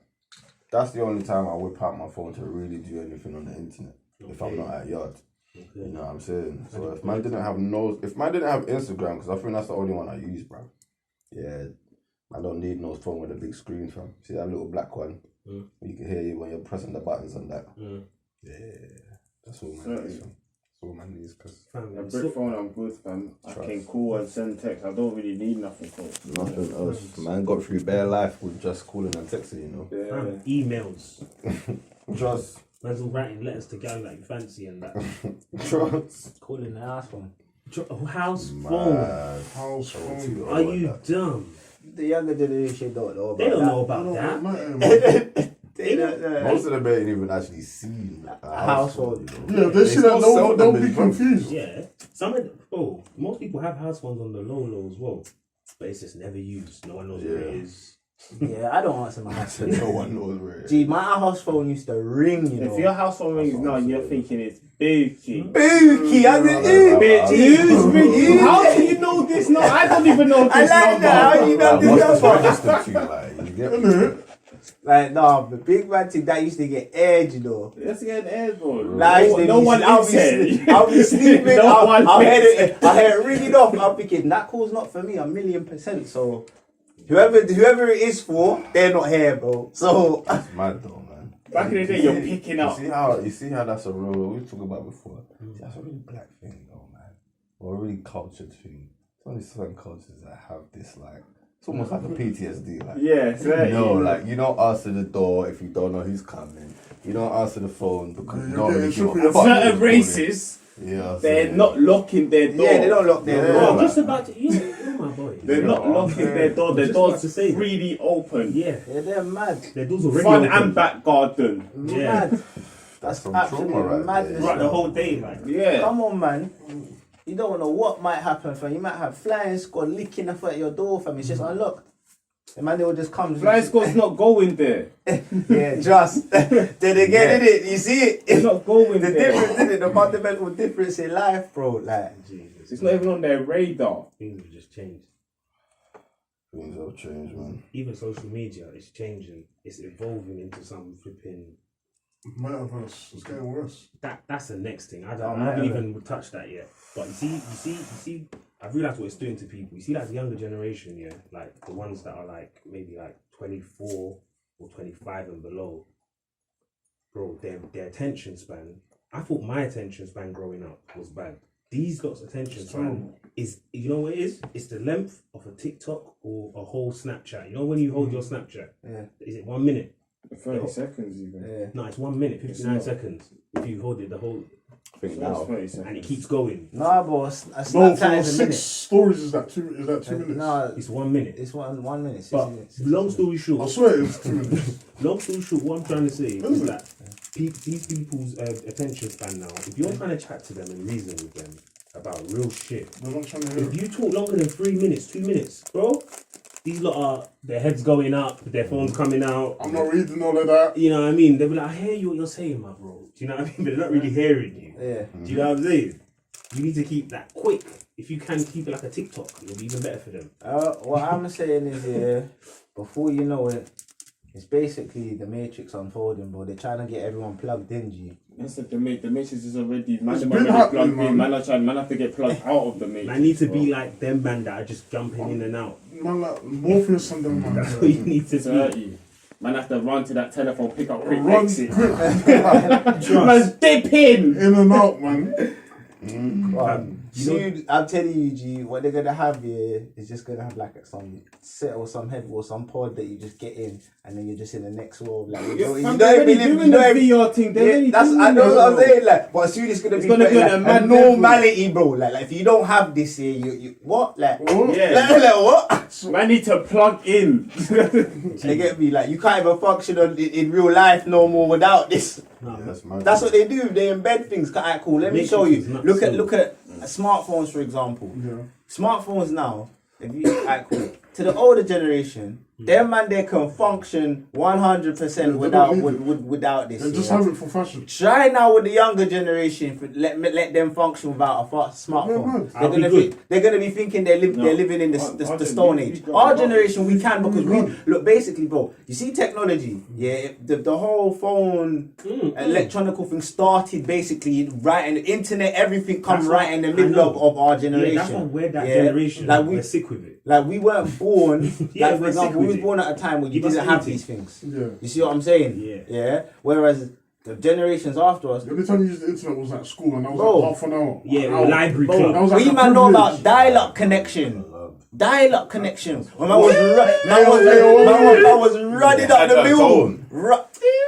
That's the only time I whip out my phone to really do anything on the internet. If I'm not at yard, you know what I'm saying. So if man didn't have Instagram, because I think that's the only one I use, bro. Yeah, I don't need no phone with a big screen, fam. See that little black one? You can hear you when you're pressing the buttons on that. Yeah, that's all man needs, fam. That's all man needs, cause a brick phone, I'm good, fam. I can call and send text. I don't really need nothing else. Nothing else. Man got through bare life with just calling and texting, you know. Fam, emails. Trust. Man's all writing letters to girls like you fancy and that. Trust. Calling the house phone. House phone. House phone. Are you dumb? The younger generation don't know about They don't that. know about that. They don't know. Most of them ain't even actually seen a household. You know? Yeah, they see that, they'll be confused. Yeah. Most people have house phones on the low as well. But it's just never used. No one knows where it is. Yeah, I don't answer my house phone. No one knows where it is. Gee, my house phone used to ring, you know. If your house phone rings now, you're thinking it's Bookie. Bookie, I mean, How do you know this? No, I don't even know this I like number. that. How you know this number? Registered to you, like, you get me? Like, no, the big man thing that used to get aired, you know. Let's get an air, bro. Like, No one I'll be sleeping, I'll hear it ringing off. I'm thinking, that call's not for me, 1,000,000%. So, whoever it is for, they're not here, bro. So, It's mad though, man. Back in the day, you're picking up. You see how that's a real, we talked about before. That's a really black thing though, man. Or a really cultured thing. There's only certain cultures that have this, like, it's almost like a PTSD. Like, you don't answer the door if you don't know who's coming. You don't answer the phone because you don't really give a fuck. Certain races, they're not locking their door. yeah, they don't lock their door. I'm just about to. You're my boy. They're not locking their door. Their Just door's about to say that. freely open. Yeah. Yeah, they're mad. Their doors already Front open. and back garden. Yeah. Mad. That's some absolutely trauma right madness. there. Right, the whole day, like. Yeah. Come on, man. You don't know what might happen, fam. You might have flying squad licking up at your door, fam. It's just unlocked. The man, they will just come. Flying squad's not going there. Yeah, just. Then again, innit? You see it? It's not going The there. difference, innit? The fundamental difference in life, bro. Like, Jesus. It's not even on their radar. Things have just changed. Things have changed, man. Even social media is changing. It's evolving into some flipping. Metaverse is getting worse. That's the next thing. I haven't even touched that yet. But you see, I've realised what it's doing to people. You see, like the younger generation, yeah, like the ones that are like maybe like 24 or 25 and below, bro, their attention span. I thought my attention span growing up was bad. These lots' attention span is, you know what it is? It's the length of a TikTok or a whole Snapchat. You know when you hold your Snapchat? yeah. Is it 1 minute? 30 seconds even. Yeah. No, it's 1 minute, 59 seconds. If you hold it the whole, I think It's now. 30 seconds. and it keeps going. Nah, bro. No, Snapchat for is a 6 minute. stories is that 2 minutes? Nah, It's 1 minute. it's 1 minute. 6 But minutes. long story I short, swear it's 2 minutes. long story short, what I'm trying to say is Is it? that these people's attention span now, if you're trying to chat to them and reason with them about real shit, They're not trying to hear if it. you talk longer than 3 minutes, 2 minutes, bro, these lot are, their heads going up, their phones coming out. I'm not reading all of that. You know what I mean? They'll be like, I hear you what you're saying, my bro. Do you know what I mean? But they're not really hearing you. Yeah. Do you know what I'm saying? You need to keep that quick. If you can keep it like a TikTok, it'll be even better for them. What I'm saying is, yeah, before you know it, It's basically the Matrix unfolding, bro. They're trying to get everyone plugged in, G. That's the Matrix is already. Man, It's them been already happening, plugged in. man. Man have to get plugged out of the Matrix. I need to bro. be like them man that are just jumping in and out. Man, like Morpheus and them, man. That's what you need to do. 30. Man have to run to that telephone, pick up quick Run exit. Trust. Man's dip in. in and out, man. I'm telling you, G, what they're gonna have here is just gonna have like some set or some head or some pod that you just get in, and then you're just in the next world. Like you don't even They're already live, doing you the don't even. VR thing. They're already That's doing I know it, what I'm bro. saying. Like, but soon it's gonna be gonna be like, a a mad normality, bro. Like if you don't have this here, you what? Like, Yeah. like what? Man need to plug in. They get me? Like you can't even function in real life no more without this. No, That's mad. That's what they do. They embed things. Alright, cool. Let me show you. Matrix is nuts, Look at smartphones, for example. Yeah. Smartphones now. If you alright, cool. To the older generation, them man they can function 100% without this. They just yeah? have it for fashion. Try now with the younger generation. Let them function without a smartphone. Yeah, man. They're gonna be thinking they're living in the Stone Age. Our generation we can because we look basically, bro. You see technology, yeah. The whole phone electronical thing started basically right in the internet. Everything come That's right why- in the I middle know. of our generation. Yeah, that's why we're that Yeah? generation. Like We're sick with it. Like we weren't born. Yeah, like for we're example, sick we with was it. born at a time when you Give us didn't have anything. these things. Yeah. You see what I'm saying? Yeah. Yeah. Whereas the generations after us, The only time you used the internet was at school, and that was Bro. like half an hour. Yeah, an hour. library bro, club. That was like we a man know privilege. about dial-up connection. Dial-up connection. When man was running up the That mill. tone.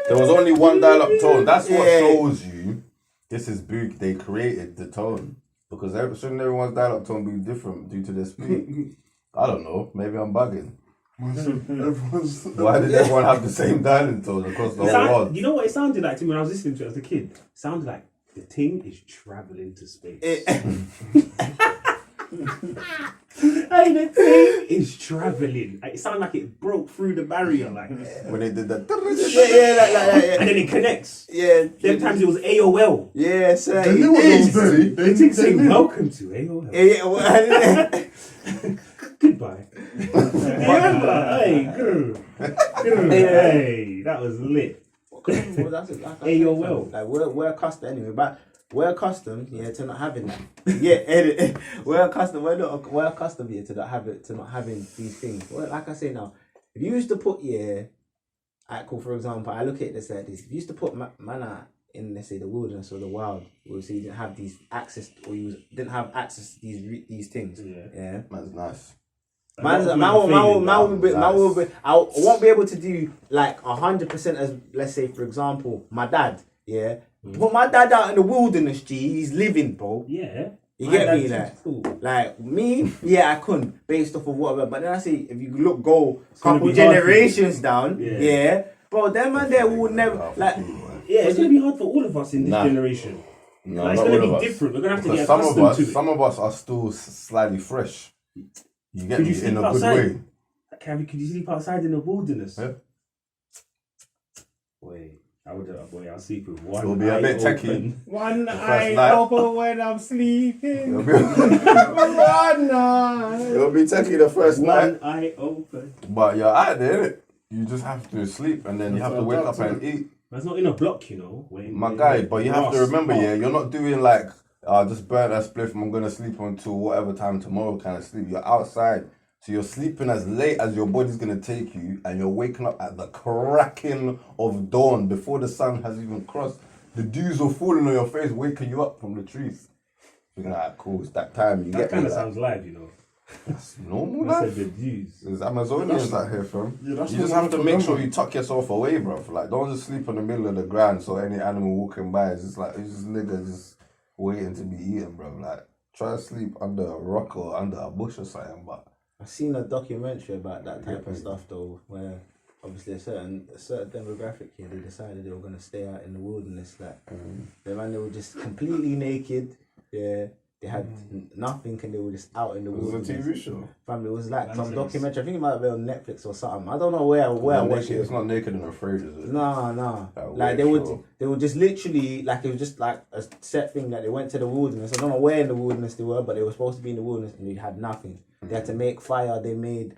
There was only one dial-up tone. That's what Yeah. shows you this is big. They created the tone because shouldn't everyone's dial-up tone be different due to their speed? I don't know. Maybe I'm bugging. Man said everyone's. Why did everyone have the same dialing tone across the whole world? You know what it sounded like to me when I was listening to it as a kid? It sounded like the thing is traveling to space. Hey, the thing is traveling. It sounded like it broke through the barrier, like, When they did that. and then it connects. Yeah. Them times it was AOL. Yeah, sir. They knew what they was doing. The thing saying, knew. "Welcome to AOL." Goodbye. Hey, good. Hey, that was lit. Well, that's it. Like I AOL. said, like we're accustomed anyway, but we're accustomed, yeah, to not having that. Yeah, we're accustomed. We're accustomed, yeah, to not having these things. Well, like I say now, if you used to put, cool. For example, I look at this like this. If you used to put man in, let's say, the wilderness or the wild, or say you didn't have these access, or you didn't have access to these things. Yeah. That's nice. I won't be able to do like 100% as, let's say, for example, my dad. Yeah, put my dad out in the wilderness. He's living, bro. Yeah. You My get me, dad's cool. like me. Yeah, I couldn't based off of whatever. But then I say, if you go a gonna couple be hard for generations down, Yeah. bro, them man there will never like. Yeah, it's gonna be hard for all of us in this Nah. generation. No, Like, it's not gonna all be of us. different. We're gonna have to Because get some accustomed to it. of us are still slightly fresh. You get Could me you sleep in a outside? good way. Could you sleep outside in the wilderness? Yeah. Wait, I'll sleep with one. It'll be a eye bit open. techie. One first eye night. open when I'm sleeping. It'll be, One eye. it'll be techie the first night, One eye open. but you're out there, innit? You just have to sleep and then you have to wake up and eat. That's not in a block, you know. My guy, but you have to remember, you're not doing like, just burn a spliff, I'm gonna sleep until whatever time tomorrow kind of sleep. You're outside, so you're sleeping as late as your body's gonna take you, and you're waking up at the cracking of dawn before the sun has even crossed. The dews are falling on your face, waking you up from the trees. You're like, cool, it's that time. You That get kind me, of like, sounds live, you know. it's normal I said life. the views. There's Amazonians out here, fam. Yeah, that's You not just have to what make I'm sure talking you tuck yourself away, bro. Like, don't just sleep in the middle of the ground so any animal walking by is just like, it's just niggas just waiting to be eaten, bro. Like, try to sleep under a rock or under a bush or something, but I've seen a documentary about that type of stuff though, where obviously a certain demographic here, they decided they were gonna stay out in the wilderness. Like, they were just completely naked. Yeah. They had nothing and they were just out in the it was wilderness. a TV show. Family, it was like That some makes sense. documentary. I think it might be on Netflix or something. I don't know where I watched it. It's not Naked and Afraid, is it? No. That Like weird show. they would just literally like it was just like a set thing that they went to the wilderness. I don't know where in the wilderness they were, but they were supposed to be in the wilderness and they had nothing. They had to make fire. They made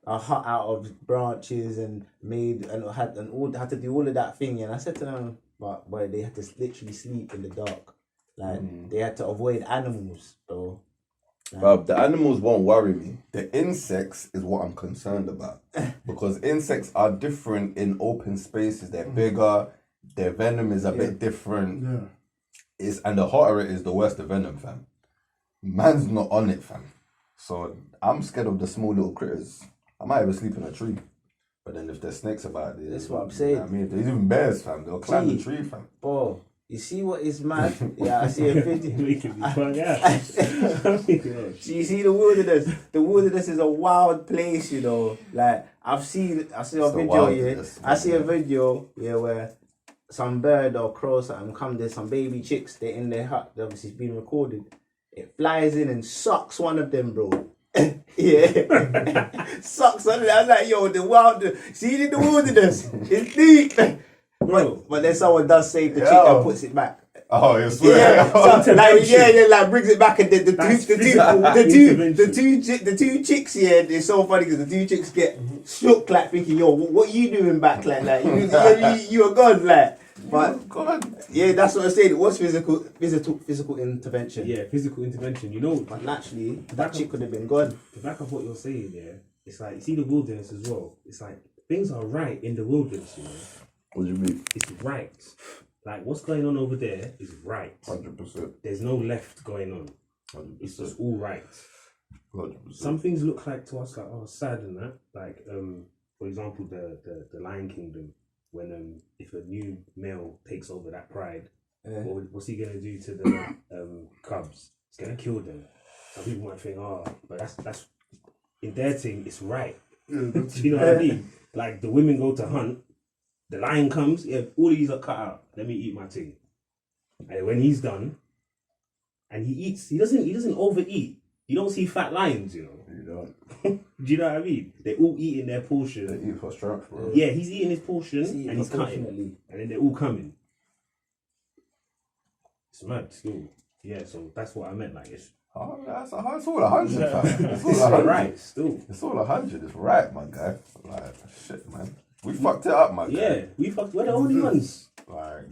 a hut out of branches and had to do all of that thing. And I said to them, but boy, they had to literally sleep in the dark. Like they had to avoid animals, bro. But the animals won't worry me. The insects is what I'm concerned about. Because insects are different in open spaces. They're bigger. Their venom is a bit different. Yeah. And the hotter it is, the worse the venom, fam. Man's not on it, fam. So I'm scared of the small little critters. I might even sleep in a tree. But then if there's snakes about it, that's what I'm saying. I mean, there's even bears, fam. They'll climb the tree, fam. Bro, you see what is mad? Yeah, I see a video. Making me fun out. You see the wilderness. The wilderness is a wild place, you know. Like I see a video here. I see a video where some bird or crow something come. There's some baby chicks. They're in their hut. Obviously, it's been recorded. It flies in and sucks one of them, bro. Yeah, sucks one of them. I was like, yo, see the wilderness. It's deep. But then someone does save the chick and puts it back. Oh, you're swearing. Like brings it back, and the two chicks, it's so funny because the two chicks get shook, like thinking, yo, what are you doing back, like you are gone, like. But yeah, that's what I said. It was physical intervention. Yeah, physical intervention. You know, but naturally, that chick could have been gone. The back of what you're saying, it's like you see the wilderness as well. It's like things are right in the wilderness, you know. What do you mean? It's right. Like what's going on over there is right. 100%. There's no left going on. 100%. It's just all right. 100%. Some things look like to us like sad and that. Like for example, the Lion Kingdom. When if a new male takes over that pride, what's he gonna do to the cubs? He's gonna kill them. Some people might think, but that's in their thing. It's right. Do you know what I mean? Like the women go to hunt, the lion comes. Yeah, all of these are cut out. Let me eat my thing. And when he's done, and he eats, he doesn't overeat. You don't see fat lions, you know. You don't. Do you know what I mean? They all eating their portion. They eat for strength, bro. Yeah, he's eating his portion and he's cutting, and then they're all coming. It's mad still. Yeah, so that's what I meant. Like it's all 100, fam. It's all 100. Right, still. It's all 100. It's right, my guy. Like shit, man. We fucked it up, my guy. Yeah, we fucked. We're the only ones. Like,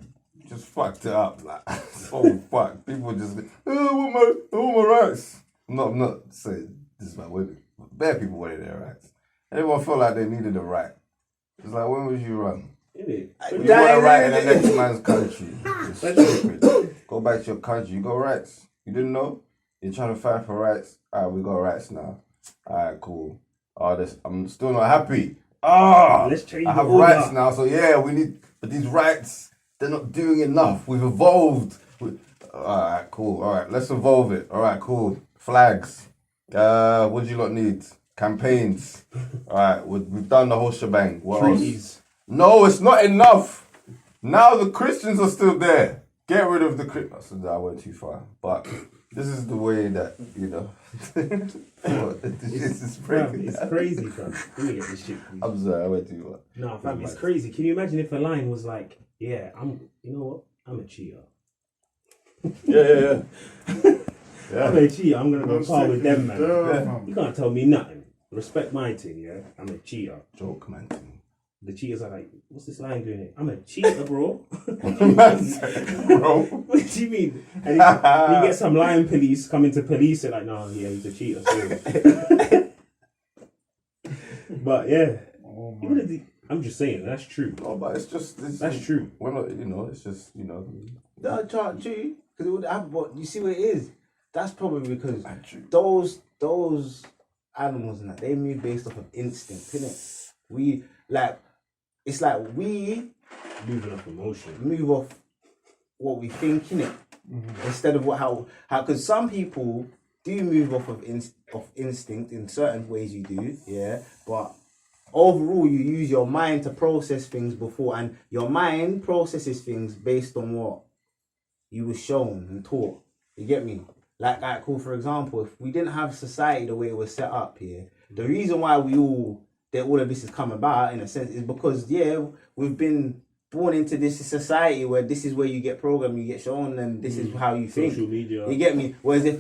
just fucked it up. Like, so fuck. People just, I want my rights. No, I'm not saying this is my women. Bad people wanted their rights. Everyone felt like they needed a right. It's like, when was you wrong? Innit? You want a right in the next man's country. It's stupid. Go back to your country. You got rights. You didn't know? You're trying to fight for rights. Alright, we got rights now. Alright, cool. I'm still not happy. Let's change I have rights now, so yeah, we need. But these rights, they're not doing enough. We've evolved. Alright, cool. Alright, let's evolve it. Alright, cool. Flags. What do you lot need? Campaigns. Alright, we've done the whole shebang. What Treaties. else? No, it's not enough. Now the Christians are still there. Get rid of the Christians. I went too far. But this is the way that, you know. It's crazy. It's crazy, fam. Let me get this shit. Please. I'm sorry, I went too far. No, fam, it's crazy. Can you imagine if a lion was like, yeah, you know what? I'm a cheater. Yeah. I'm a cheater. I'm going to go par with them, man. Yeah. You can't tell me nothing. Respect my thing, yeah? I'm a cheater. Joke, man. The cheaters are like, what's this lion doing here? I'm a cheater, bro. Bro. What do you mean? And you get some lion police coming to police it like, no, yeah, he's a cheater. So. But yeah. I'm just saying, that's true. No, but that's true. We're not, you know, it's just, you know. No, true. Because it would happen, but you see what it is? That's probably because those animals and that, they move based off of instinct, innit? It's like we moving off emotion. Move off what we think, innit? Mm-hmm. Instead of how because some people do move off of instinct in certain ways you do, yeah, but overall you use your mind to process things before, and your mind processes things based on what you were shown and taught. You get me? Like cool, for example, if we didn't have society the way it was set up here, the reason why all of this has come about in a sense is because we've been born into this society where this is where you get programmed, you get shown, and this is how you think. Social media. You get me? Whereas if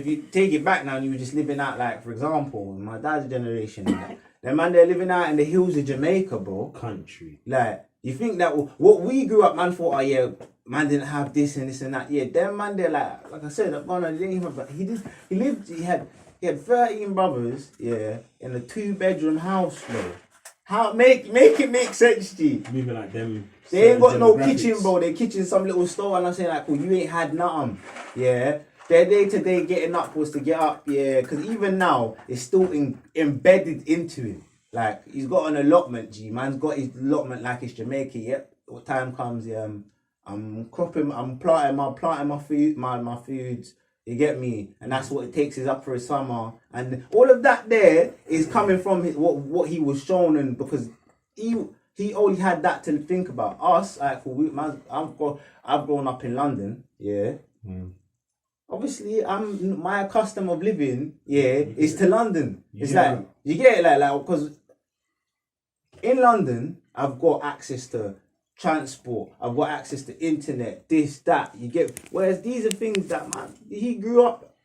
you take it back now and you were just living out, like, for example, my dad's generation, Them man, they're living out in the hills of Jamaica, bro. Country. Like, you think that what we grew up, man, thought, oh yeah, man didn't have this and this and that. Yeah, them man, they're like I said, that man, didn't even, but he had 13 brothers, yeah, in a 2-bedroom house, bro. How make it make sense, G? Moving like them. They ain't got no kitchen, bro. Their kitchen some little store, and I'm saying like, well, you ain't had nothing, yeah. Their day-to-day getting up was to get up, yeah, because even now, it's still embedded into him. Like, he's got an allotment, G. Man's got his allotment like it's Jamaica, yep. What time comes, yeah, I'm planting my food, my foods, you get me? And that's what it takes is up for his summer. And all of that there is coming from what he was shown, and because he only had that to think about. Us, like, I've grown up in London, yeah. Obviously, my custom of living, is to London. It's like, you get it, like, because in London, I've got access to transport, I've got access to internet, this, that, you get, whereas these are things that, man, he grew up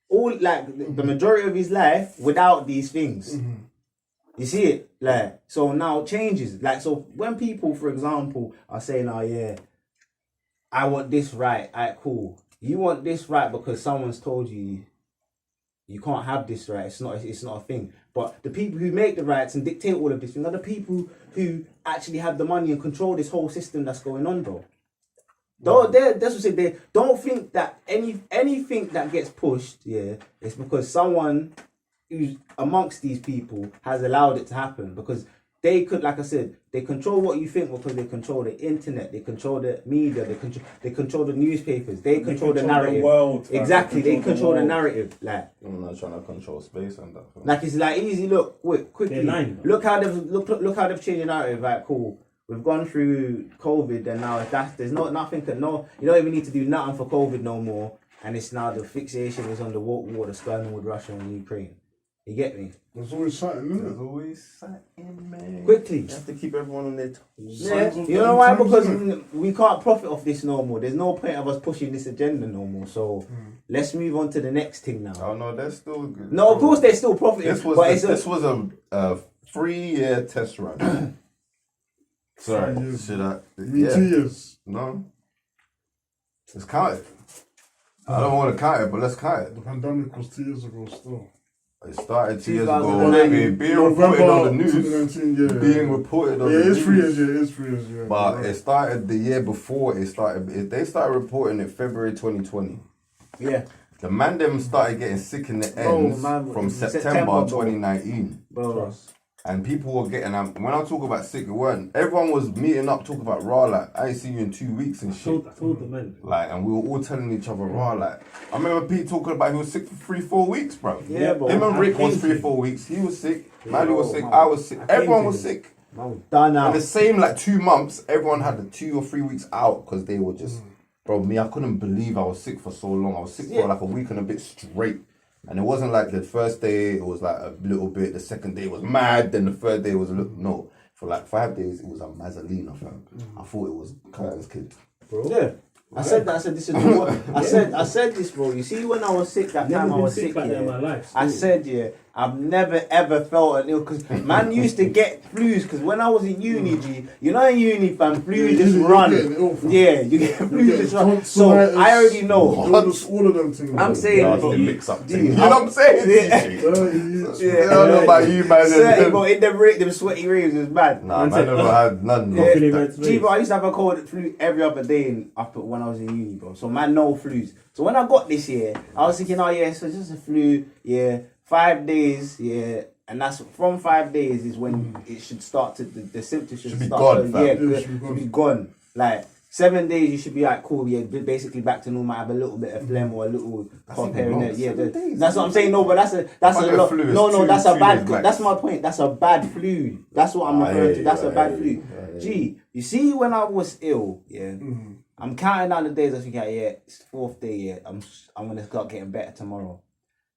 all, like, the majority of his life without these things. You see it? Like, so now it changes. Like, so when people, for example, are saying, oh yeah, I want this right, alright, cool. You want this right because someone's told you can't have this right. It's not a thing. But the people who make the rights and dictate all of this thing are the people who actually have the money and control this whole system that's going on, bro. That's what they don't think that anything that gets pushed, it's because someone who's amongst these people has allowed it to happen, because they could, like I said, they control what you think because they control the internet, they control the media, they control the newspapers, they control the narrative. The world, exactly, they control the narrative. Like, I'm not trying to control space and that. Like, it's like easy. Look, quickly. Look how they've changed the narrative. Like, cool. We've gone through COVID, and now there's nothing. You don't even need to do nothing for COVID no more. And it's now the fixation is on the war that's going on with Russia and Ukraine. You get me? There's always something, isn't There's it? always something, man. Quickly. You have to keep everyone on their toes. Yeah. You know why? Because we can't profit off this no more. There's no point of us pushing this agenda no more. So let's move on to the next thing now. Oh no, they're still good. No, of course they're still profiting. This was a 3-year test run. Sorry, should I? 2 years. No. Let's count it. I don't want to count it, but let's count it. The pandemic was 2 years ago still. It started 2 years ago. 2019. Being reported on the news. 2019, Being reported on the news. It's 3 years, it's 3 years, yeah. But right. it started the year before it started. They started reporting it February 2020. Yeah. The man them started getting sick in the ends from September 2019. Bro. And people were getting, when I talk about sick, everyone was meeting up talking about raw, like, I ain't seen you in 2 weeks and shit. I told the man. Like, and we were all telling each other raw, like, I remember Pete talking about he was sick for 3-4 weeks, bro. Yeah, bro. Him and Rick was 3-4 weeks. He was sick, Manny was sick, I was sick, everyone was sick. Done now. In the same, like, 2 months, everyone had the 2 or 3 weeks out because they were just, bro, me, I couldn't believe I was sick for so long. I was sick for like a week and a bit straight. And it wasn't like the first day, it was like a little bit, the second day was mad, then the third day was a little, no. For like 5 days, it was a Mazzolina, fam. I thought it was Curtin's kid. Bro. Yeah. I said this is what I said this, bro. You see, when I was sick that time, I was sick. In my life, I said, I've never ever felt an ill, because man used to get flus, because when I was in uni, G, you know, in uni, fam, flu just run. You get flu just run. So I already know. All of them things. I'm saying, They mix up things. You know what I'm saying? I don't know about you, man. But in them sweaty raves, it was bad. Nah, man, I never had none. Gee, bro, I used to have a cold flu every other day when I was in uni, bro. So man, no flus. So when I got this year, I was thinking, so it's just a flu, 5 days, and that's from 5 days is when it should start to the symptoms should be start. gone, Should be gone. Like 7 days, you should be like cool. Basically back to normal. Have a little bit of phlegm or a little cough here and there. That's what I'm saying. No, but that's a lot. No, that's a bad. That's my point. That's a bad flu. That's what I'm referring to. That's a bad flu. Gee, you see, when I was ill, I'm counting down the days. I think, it's the 4th day. I'm gonna start getting better tomorrow.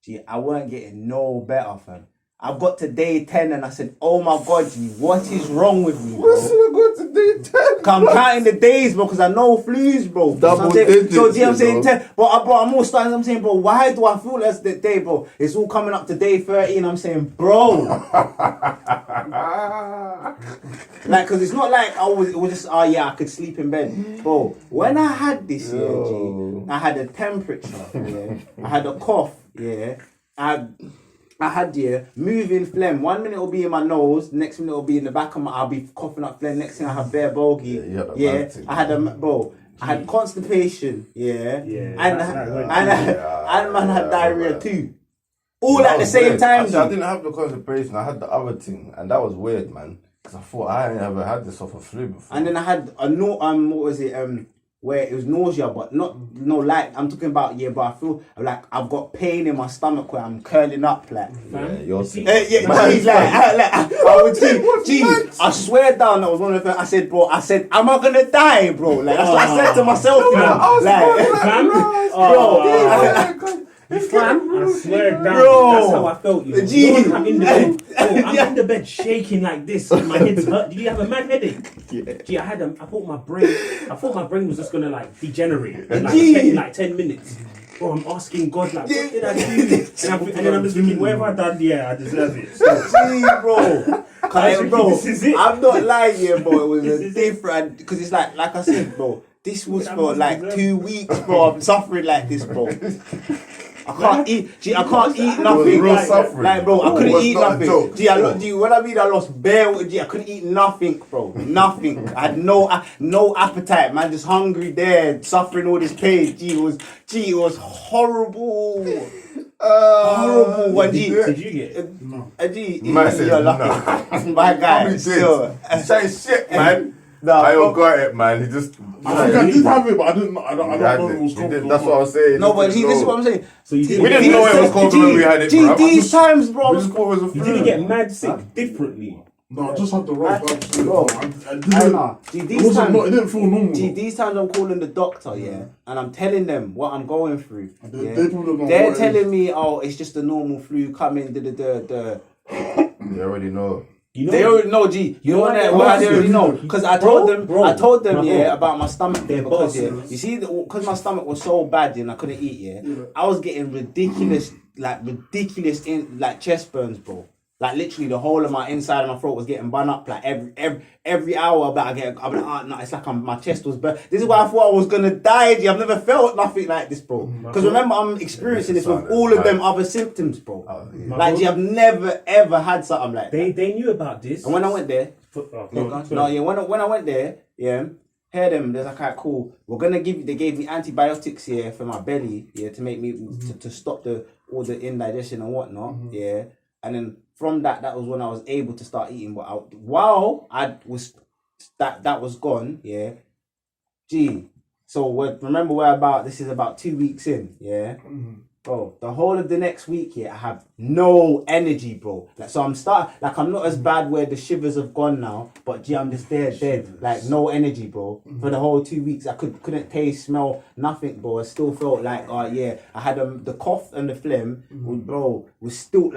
Gee, I weren't getting no better, fam. I've got to day 10 and I said, oh my God, G, what is wrong with me, bro? What's in a good counting day 10. I'm counting the days, bro, because I know flus, bro. Double So digits, so, I'm saying you know. 10. Bro, I'm all starting. I'm saying, bro, why do I feel that's the day, bro? It's all coming up to day 30, and I'm saying, bro, like, because it's not like it was just, oh yeah, I could sleep in bed, bro. When I had this, yeah, G, I had a temperature, yeah, I had a cough, yeah, I had moving phlegm. 1 minute it'll be in my nose, next minute it'll be in the back of my. I'll be coughing up phlegm. Next thing I have bare bogey. I had constipation. And man had diarrhea too. All at the same time. Actually, I didn't have the constipation. I had the other thing, and that was weird, man. Because I thought I ain't ever had this off a flu before. And then I had what was it? Where it was nausea, but I'm talking about, but I feel like I've got pain in my stomach where I'm curling up, like. I swear down, that was one of the things I said, bro. I said, am I gonna die, bro? Like that's what I said to myself, I swear down. Bro. That's how I felt. You know? I'm in the bed. I'm in the bed shaking like this. My head's hurt. Did you have a mad headache? Yeah. Gee, I thought my brain was just gonna like degenerate in like 10 minutes. Bro, I'm asking God like, what did I do? And then I'm just thinking, whatever I done, I deserve it. Gee, bro. Bro, this is it. I'm not lying, bro. It was a different, because it's like I said, bro. This was for like 2 weeks, bro. I'm suffering like this, bro. I can't eat. Gee, I can't eat nothing. Real suffering. Like, bro, I couldn't eat nothing. Joke. Gee, when I mean I lost bare. Gee, I couldn't eat nothing, bro. Nothing. I had no appetite, man. Just hungry there, suffering all this pain. Gee, it was horrible. Horrible one. Did you get it? No. You're lucky. My guy. Still. Say shit, man. Nah, I don't got it, man. He just. I think I did have it, but I didn't. I don't know if it was confident. That's what I was saying. No, but this is what I'm saying. So you We didn't know it was confident when we had it, bro. These times, bro. We just thought it was a flu. You didn't get mad sick differently. No, I just had the right absolute. Bro, I didn't. It didn't feel normal. Gee, these times I'm calling the doctor, and I'm telling them what I'm going through. They're telling me, oh, it's just a normal flu coming. They already know. You know, they already know, G. You know what they already know. Because I told them, about my stomach there. Because you see, because my stomach was so bad and I couldn't eat. I was getting ridiculous in like chest burns, bro. Like literally, the whole of my inside of my throat was getting bun up. Like every hour, but I'm like, no, it's like my chest was burnt. This is why I thought I was gonna die. G. I've never felt nothing like this, bro. Because remember, I'm experiencing this with all of them other symptoms, bro. Like, G, I've never ever had something like that. They knew about this. And when I went there, when I went there, hear them. There's like, alright, cool. We're gonna they gave me antibiotics here for my belly, to make me to stop all the indigestion and whatnot, And then from that was when I was able to start eating. But while I was that was gone, Gee. So remember this is about 2 weeks in, Bro, the whole of the next week, I have no energy, bro. Like, so I'm not as bad where the shivers have gone now, but Gee, I'm just dead. Like, no energy, bro. For the whole 2 weeks, I couldn't taste, smell, nothing, bro. I still felt like, I had the cough and the phlegm, bro, was still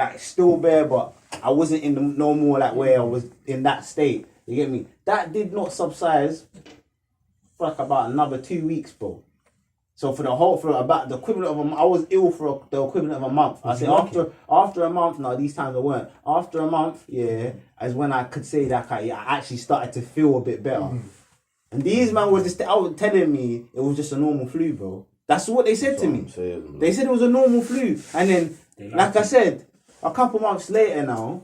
bare, but I wasn't in no more like where I was in that state. You get me? That did not subside for like about another 2 weeks, bro. So for about the equivalent of I was ill for the equivalent of a month. I say after a month, no, these times I weren't. After a month, is when I could say that I actually started to feel a bit better. And these man were just telling me it was just a normal flu, bro. That's what they said to me. They said it was a normal flu. And then, like I said, a couple months later now,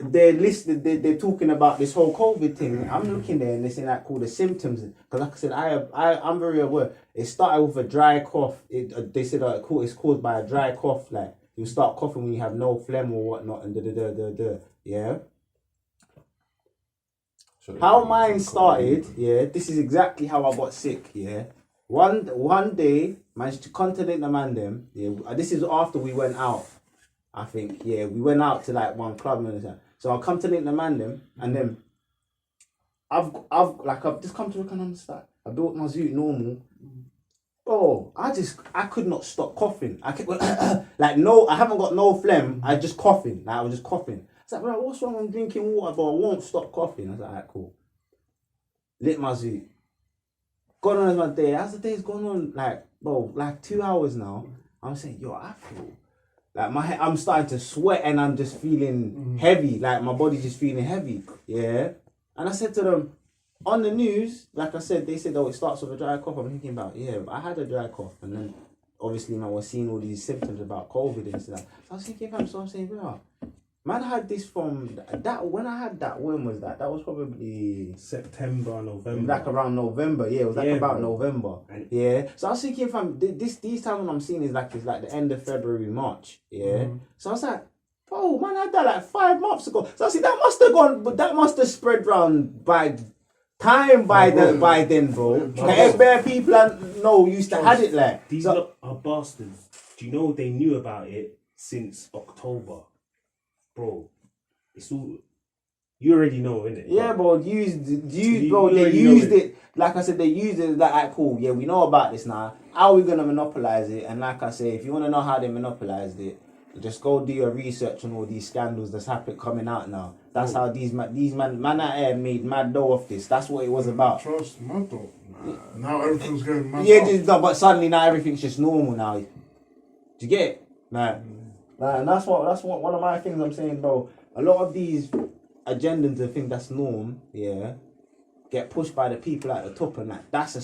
they're talking about this whole COVID thing. I'm looking there and they're saying that called the symptoms. Because like I said, I'm very aware. It started with a dry cough. They said it's caused by a dry cough. Like you start coughing when you have no phlegm or whatnot, and How mine started, this is exactly how I got sick, One day, managed to contact the man them, this is after we went out, I think, we went out to like one club and stuff. So I come to the man them, and then I've just come to look and understand. I built my suit normal. Oh, I could not stop coughing. I kept going, I haven't got no phlegm. I was just coughing. was like, bro, what's wrong? I'm drinking water, but I won't stop coughing. I was like, alright, cool. Lit my zoo. Gone on as my day. As the day's gone on, like, bro, like 2 hours now, I'm saying, yo, I feel like I'm starting to sweat and I'm just feeling heavy. Like, my body's just feeling heavy. Yeah. And I said to them, on the news, like I said, they said, oh, it starts with a dry cough. I'm thinking about, yeah, I had a dry cough. And then, obviously, man, we're seeing all these symptoms about COVID and stuff. So I was thinking, so I'm saying, bro, man, I had this from that. When I had that, when was that? That was probably September, November. Like around November, yeah. It was like about November, yeah. So I was thinking, these times when I'm seeing is like it's like the end of February, March, yeah. So I was like, bro, man, I had that like 5 months ago. So I see that must have gone, but that must have spread round by then, bro. Bare people I know used to had it like. These are bastards. Do you know they knew about it since October? Bro, it's all you already know, innit? Yeah, bro. They used it. Like I said, they used it. Like, alright, cool. Yeah, we know about this now. How are we gonna monopolize it? And like I say, if you want to know how they monopolized it, just go do your research on all these scandals that's coming out now. That's how these man out here made mad dough off this. That's what it was about. Trust mad though. Now everything's going mad. Yeah, but suddenly now everything's just normal now. Do you get it? And that's what one of my things I'm saying, bro. A lot of these agendas to think that's norm, yeah, get pushed by the people at the top, and that's a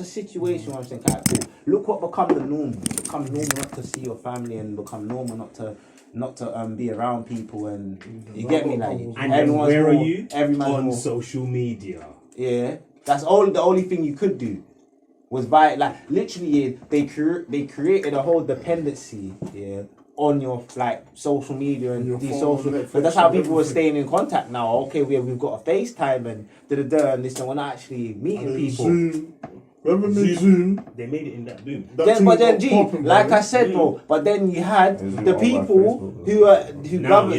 situation where I'm saying, okay, cool. Look what become the norm. Become normal not to see your family, and become normal not to be around people, and you get me, like. And everyone's where are you? On social media. Yeah, that's the only thing you could do. Was by like literally they created a whole dependency, yeah, on your like social media and your these social. But that's how people were staying in contact now. Okay, we've got a FaceTime and and this, and we're not actually meeting people. Zoom. They made it in that boom. Like I said, bro. But then you had the people who govern.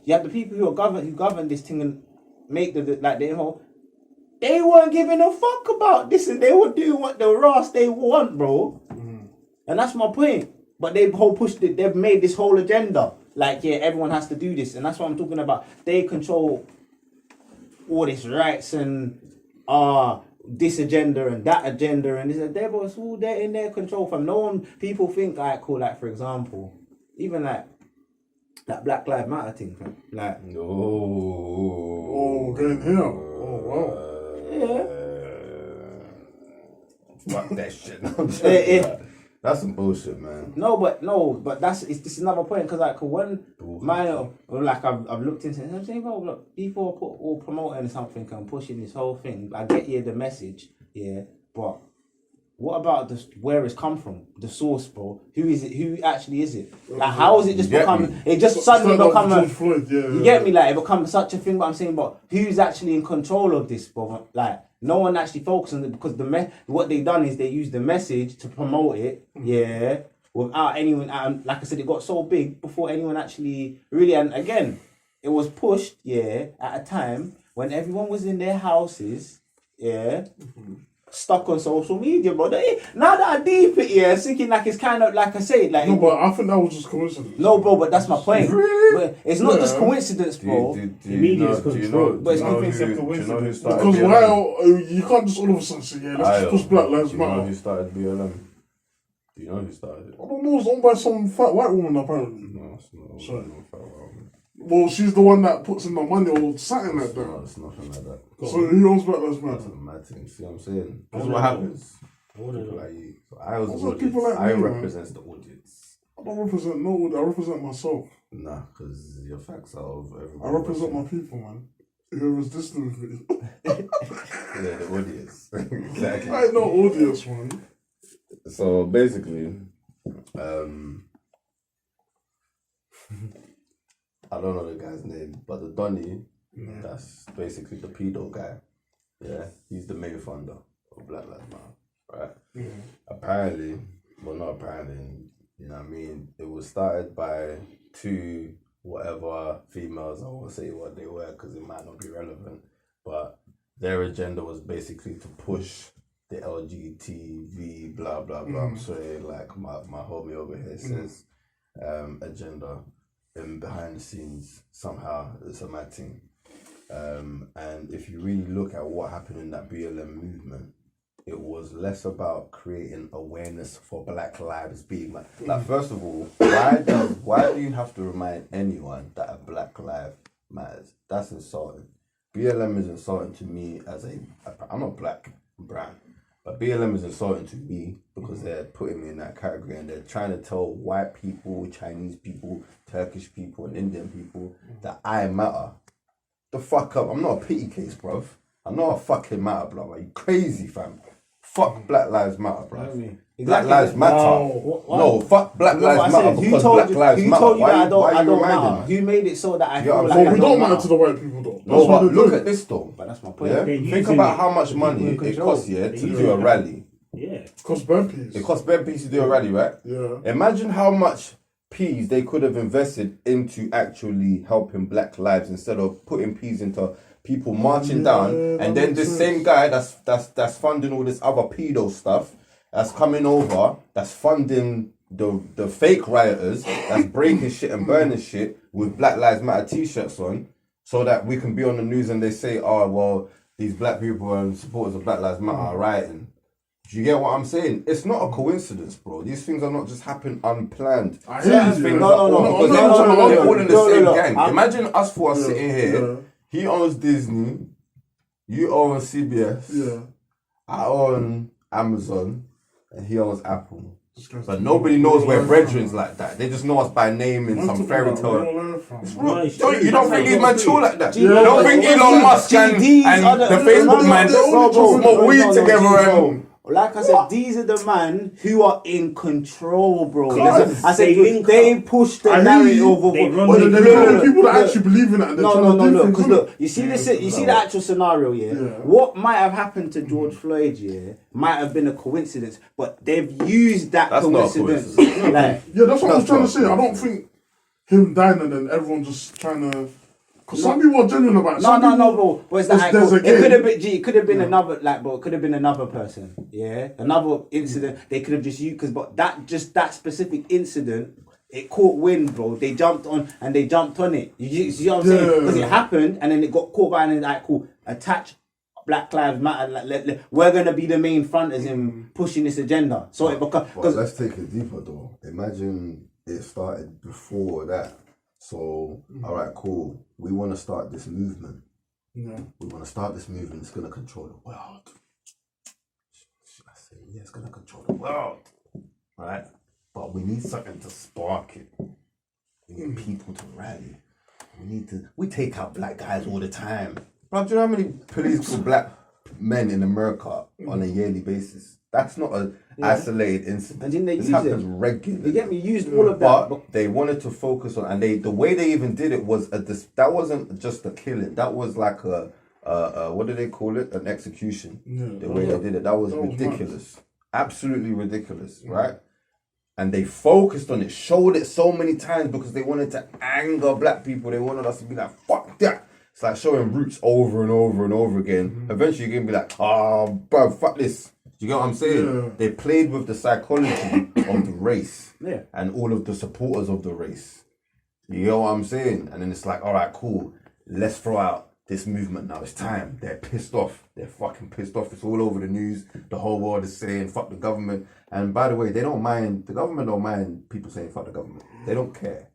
You had the people who govern this thing and make they weren't giving a fuck about this, and they would do what the Ross they want, bro. And that's my point. But they've made this whole agenda. Like, yeah, everyone has to do this. And that's what I'm talking about. They control all these rights and this agenda and that agenda and this. It's all there in their control. From no one, people think, like, cool, like, for example, even like that Black Lives Matter thing. Like, getting here. Oh, wow. Yeah. Fuck that shit. That's some bullshit, man. No, but this is another point, because like when I've looked into it, I'm saying, bro, look, people are all promoting something and pushing this whole thing. I get you the message, yeah, but what about where it's come from, the source, bro? Who is it? Who actually is it? Like, how is it just become? It just suddenly become you get me? Like, it becomes such a thing. But I'm saying, but who's actually in control of this, bro? Like, no one actually focuses on it, because what they done is they used the message to promote it, yeah, without anyone. Like I said, it got so big before anyone actually really. And again, it was pushed, yeah, at a time when everyone was in their houses, yeah. Stuck on social media, bro. Now that I deep it, yeah, thinking like it's kind of like I say, like. No, but I think that was just coincidence. No, bro, but that's my point. Really? But it's not just coincidence, bro. Do you know who started because BLM? you can't just all of a sudden say, yeah, let's just push Black Lives Matter. Do you know who started BLM? Do you know who started it? I don't know, it's owned by some fat white woman, apparently. No, it's not. Sorry. No fat white woman. Well, she's the one that puts in the money or something like that. No, it's nothing like that. So who owns Black Lives That's Matter? a mad thing. See what I'm saying? This is what happens. People like you. So I was the people audience. like me, I man. represent the audience. I don't represent nobody, I represent myself. Nah, because your facts are of everybody. I represent my people, man. Whoever's listening with me. Yeah, the audience. Exactly. I ain't no audience, man. So basically, I don't know the guy's name, but the Donny, that's basically the pedo guy. Yeah, he's the main funder of Black Lives Matter, right? Mm-hmm. Apparently, well, not apparently, you know what I mean? It was started by two whatever females. I won't say what they were because it might not be relevant, but their agenda was basically to push the LGTV blah blah blah. I'm sorry, like my homie over here says agenda, and behind the scenes somehow it's a mad thing. And if you really look at what happened in that BLM movement, it was less about creating awareness for Black lives being like first of all, why do you have to remind anyone that a Black life matters? That's insulting. BLM is insulting to me as I'm not black, I'm brown. But BLM is insulting to me because they're putting me in that category and they're trying to tell white people, Chinese people, Turkish people, and Indian people that I matter. The fuck up. I'm not a pity case, bruv. I'm not a fucking matter, bruv. Are you crazy, fam? Fuck Black Lives Matter, bruv. Black Lives Matter. No, fuck Black Lives Matter because Black Lives Matter. Who told you that I don't matter? Me? Who made it so that I feel like Well, I we don't don't matter matter to the white people, though. No, but look at this though. But that's my point. Yeah? Think about how much money it costs to do a rally. Yeah. Cost bad peas. It costs bare peas to do a rally, right? Yeah. Imagine how much peas they could have invested into actually helping Black lives instead of putting peas into people marching down, and then this same guy that's funding all this other pedo stuff, that's coming over, that's funding the fake rioters, that's breaking shit and burning shit with Black Lives Matter t-shirts on, so that we can be on the news and they say, oh well, these black people and supporters of Black Lives Matter are rioting. Do you get what I'm saying? It's not a coincidence, bro. These things are not just happen unplanned. I hear you. They're all in the same gang. Imagine us four sitting here. Yeah. He owns Disney, you own CBS, Yeah. I own Amazon, and he owns Apple. But nobody knows we're brethren like that. They just know us by name in some fairy tale. You don't think these man chill like that? You don't think Elon Musk and the Facebook man smoke weed together and... Like I said, these are the men who are in control, bro. I said they push the narrative over. The people that actually believe in it. No. Look, because look, you see this. You see the actual scenario. Yeah. What might have happened to George Floyd? Yeah, might have been a coincidence, but they've used that coincidence. That's what I was trying to say. I don't think him dying and then everyone just trying to. Because some people are genuine about it. No, bro. But it's like, it could have been another, like, bro, it could have been another person, yeah? Another incident, they could have just used, but that specific incident, it caught wind, bro. They jumped on it. You see what I'm saying? Because it happened, and then it got caught by, and then, like, cool, attach Black Lives Matter, we're going to be the main fronters in pushing this agenda. So because let's take it deeper, though. Imagine it started before that. So, all right, cool. We want to start this movement. Yeah. We want to start this movement. It's going to control the world. Should I say, yeah, it's going to control the world. Right? But we need something to spark it. We need people to rally. We take out black guys all the time. Bro, do you know how many police kill black men in America on a yearly basis? That's not an isolated incident. And didn't they this use happens it? regularly. You get me? Used all of that. But they wanted to focus on, and the way they even did it was that wasn't just a killing. That was like a what do they call it? An execution. The way they did it, that was ridiculous. Nice. Absolutely ridiculous, right? And they focused on it, showed it so many times because they wanted to anger black people. They wanted us to be like, fuck that. It's like showing Roots over and over and over again. Eventually you're going to be like, oh, bro, fuck this. Do you get what I'm saying? Yeah. They played with the psychology of the race and all of the supporters of the race. You get what I'm saying? And then it's like, all right, cool. Let's throw out this movement now. It's time. They're pissed off. They're fucking pissed off. It's all over the news. The whole world is saying, fuck the government. And by the way, the government don't mind people saying fuck the government. They don't care.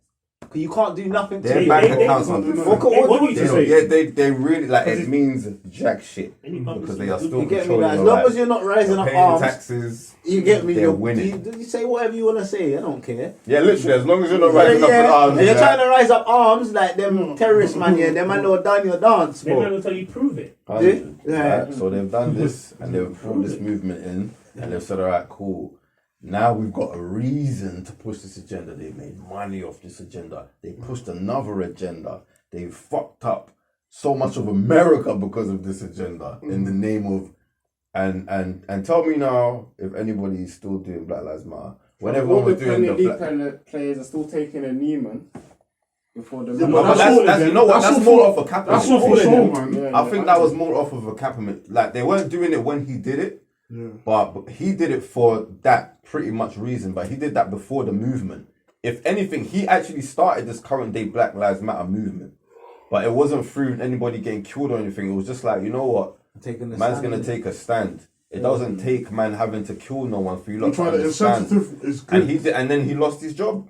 You can't do nothing to their bank accounts are they really like it it means jack shit because they are still you get controlling me, like, your as long life. as you're not rising up paying arms, taxes. You get me? They're winning. You say whatever you want to say. I don't care. Yeah, literally, as long as you're not rising up in arms. And you're trying to rise up arms like them terrorists, man. Yeah, them man know done your dance. They man will tell you prove it. Right? So they've done this and they've brought this movement in and they've said, all right, cool. Now we've got a reason to push this agenda. They made money off this agenda. They pushed another agenda. They fucked up so much of America because of this agenda in the name of and tell me now if anybody's still doing Black Lives Matter. When everyone was doing the players are still taking a Neiman before the that's more off a capital. That's not for sure, man. I think that was more off of a capital. Like they weren't doing it when he did it. Yeah. But he did it for that pretty much reason. But he did that before the movement. if anything, he actually started this current day Black Lives Matter movement. But it wasn't through anybody getting killed or anything. It was just like, you know what? Man's going to take a stand. It doesn't take man having to kill no one for you lot to understand. Is good. And then he lost his job.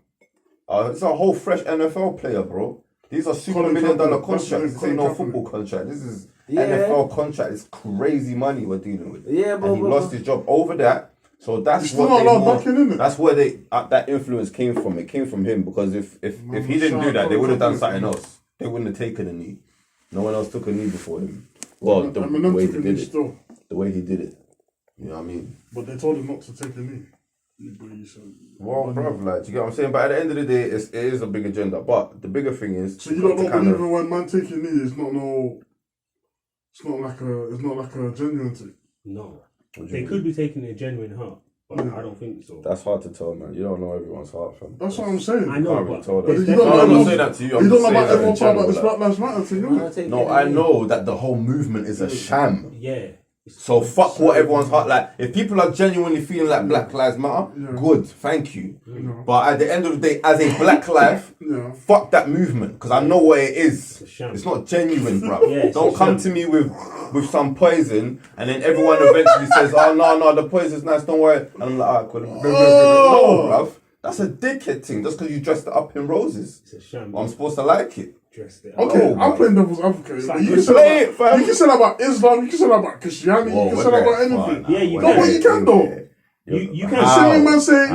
It's a whole fresh NFL player, bro. These are super $1 million contracts. This ain't no football contract. This is NFL contract. It's crazy money we're dealing with. Yeah, but and he lost his job over that. So that's still not allowed back in, innit? That's where that influence came from. It came from him because if he didn't do that, they would have done something else. They wouldn't have taken a knee. No one else took a knee before him. Well, the way he did it. The way he did it. You know what I mean? But they told him not to take a knee. Well, bruv, like, you get what I'm saying? But at the end of the day, it is a big agenda. But the bigger thing is... So you don't know, even when man take a knee, it's not like a genuine thing? No. They could be taking a genuine heart, but I don't think so. That's hard to tell, man. You don't know everyone's heart, fam. That's what I'm saying. I know, but I'm not saying that to you. You don't know about everyone talking about this Black Lives Matter thing, no, I know that the whole movement is a sham. Yeah. So fuck what everyone's heart like. If people are genuinely feeling like Black Lives Matter, good, thank you. But at the end of the day, as a Black life, fuck that movement because I know what it is. It's not genuine, bro. Don't come to me with some poison and then everyone eventually says, "Oh no, the poison's nice, don't worry." And I'm like, "Alright, cool." No, bruv. That's a dickhead thing. Just because you dressed it up in roses, it's a sham. I'm supposed to like it. Okay, I'm playing devil's advocate. But you can say that about Islam, you can say that about Christianity, you can say that about anything. Yeah, you can. No, but you can though. You can. Christianity man say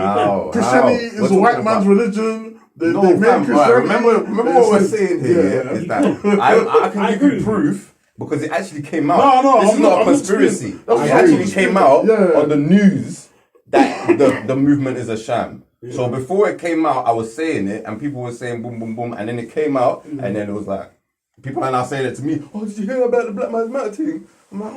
Christianity is a white man's religion. They made Christianity. Remember what we're saying here is that I can give you proof because it actually came out. No, this is not a conspiracy. It actually came out on the news that the movement is a sham. Yeah. So before it came out, I was saying it, and people were saying boom, boom, boom, and then it came out, and then it was like, people are now saying it to me, "Oh, did you hear about the Black Lives Matter thing?" I'm like,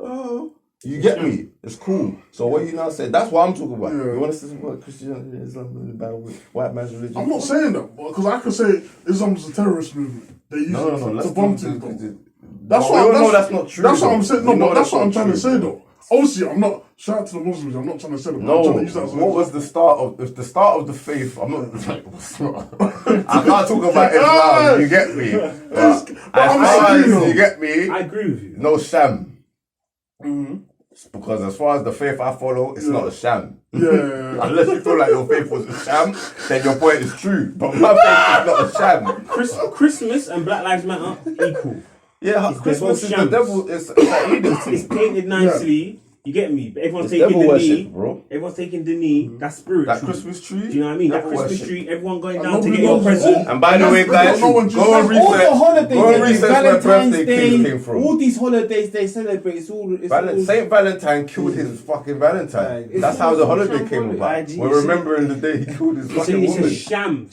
oh. You get me? It's cool. So what you now said, that's what I'm talking about. Yeah. You want to say what Christianity is about white man's religion? I'm not saying that, because I could say Islam's a terrorist movement. They use it to bomb things. That's not true. That's what I'm saying. No, but that's what I'm trying to say though. Obviously, I'm not. Shout out to the Muslims. I'm not trying to say that. No. What was the start of? If the start of the faith, I'm not. I can't talk about Islam. You get me? You get me? I agree with you. No sham. Because as far as the faith I follow, it's not a sham. Yeah. Unless you feel like your faith was a sham, then your point is true. But my faith is not a sham. Christmas and Black Lives Matter equal. Yeah, Christmas is the devil. It's painted nicely. You get me? But everyone's taking the knee. Bro. Everyone's taking the knee. That's spiritual. That Christmas tree? Do you know what I mean? That Christmas tree, everyone going down to get your present. And by the way, guys, go and research where birthday cake came from. All these holidays they celebrate, it's all Saint Valentine killed his fucking Valentine. That's how the holiday came about. We're remembering the day he killed his fucking woman. It's a sham.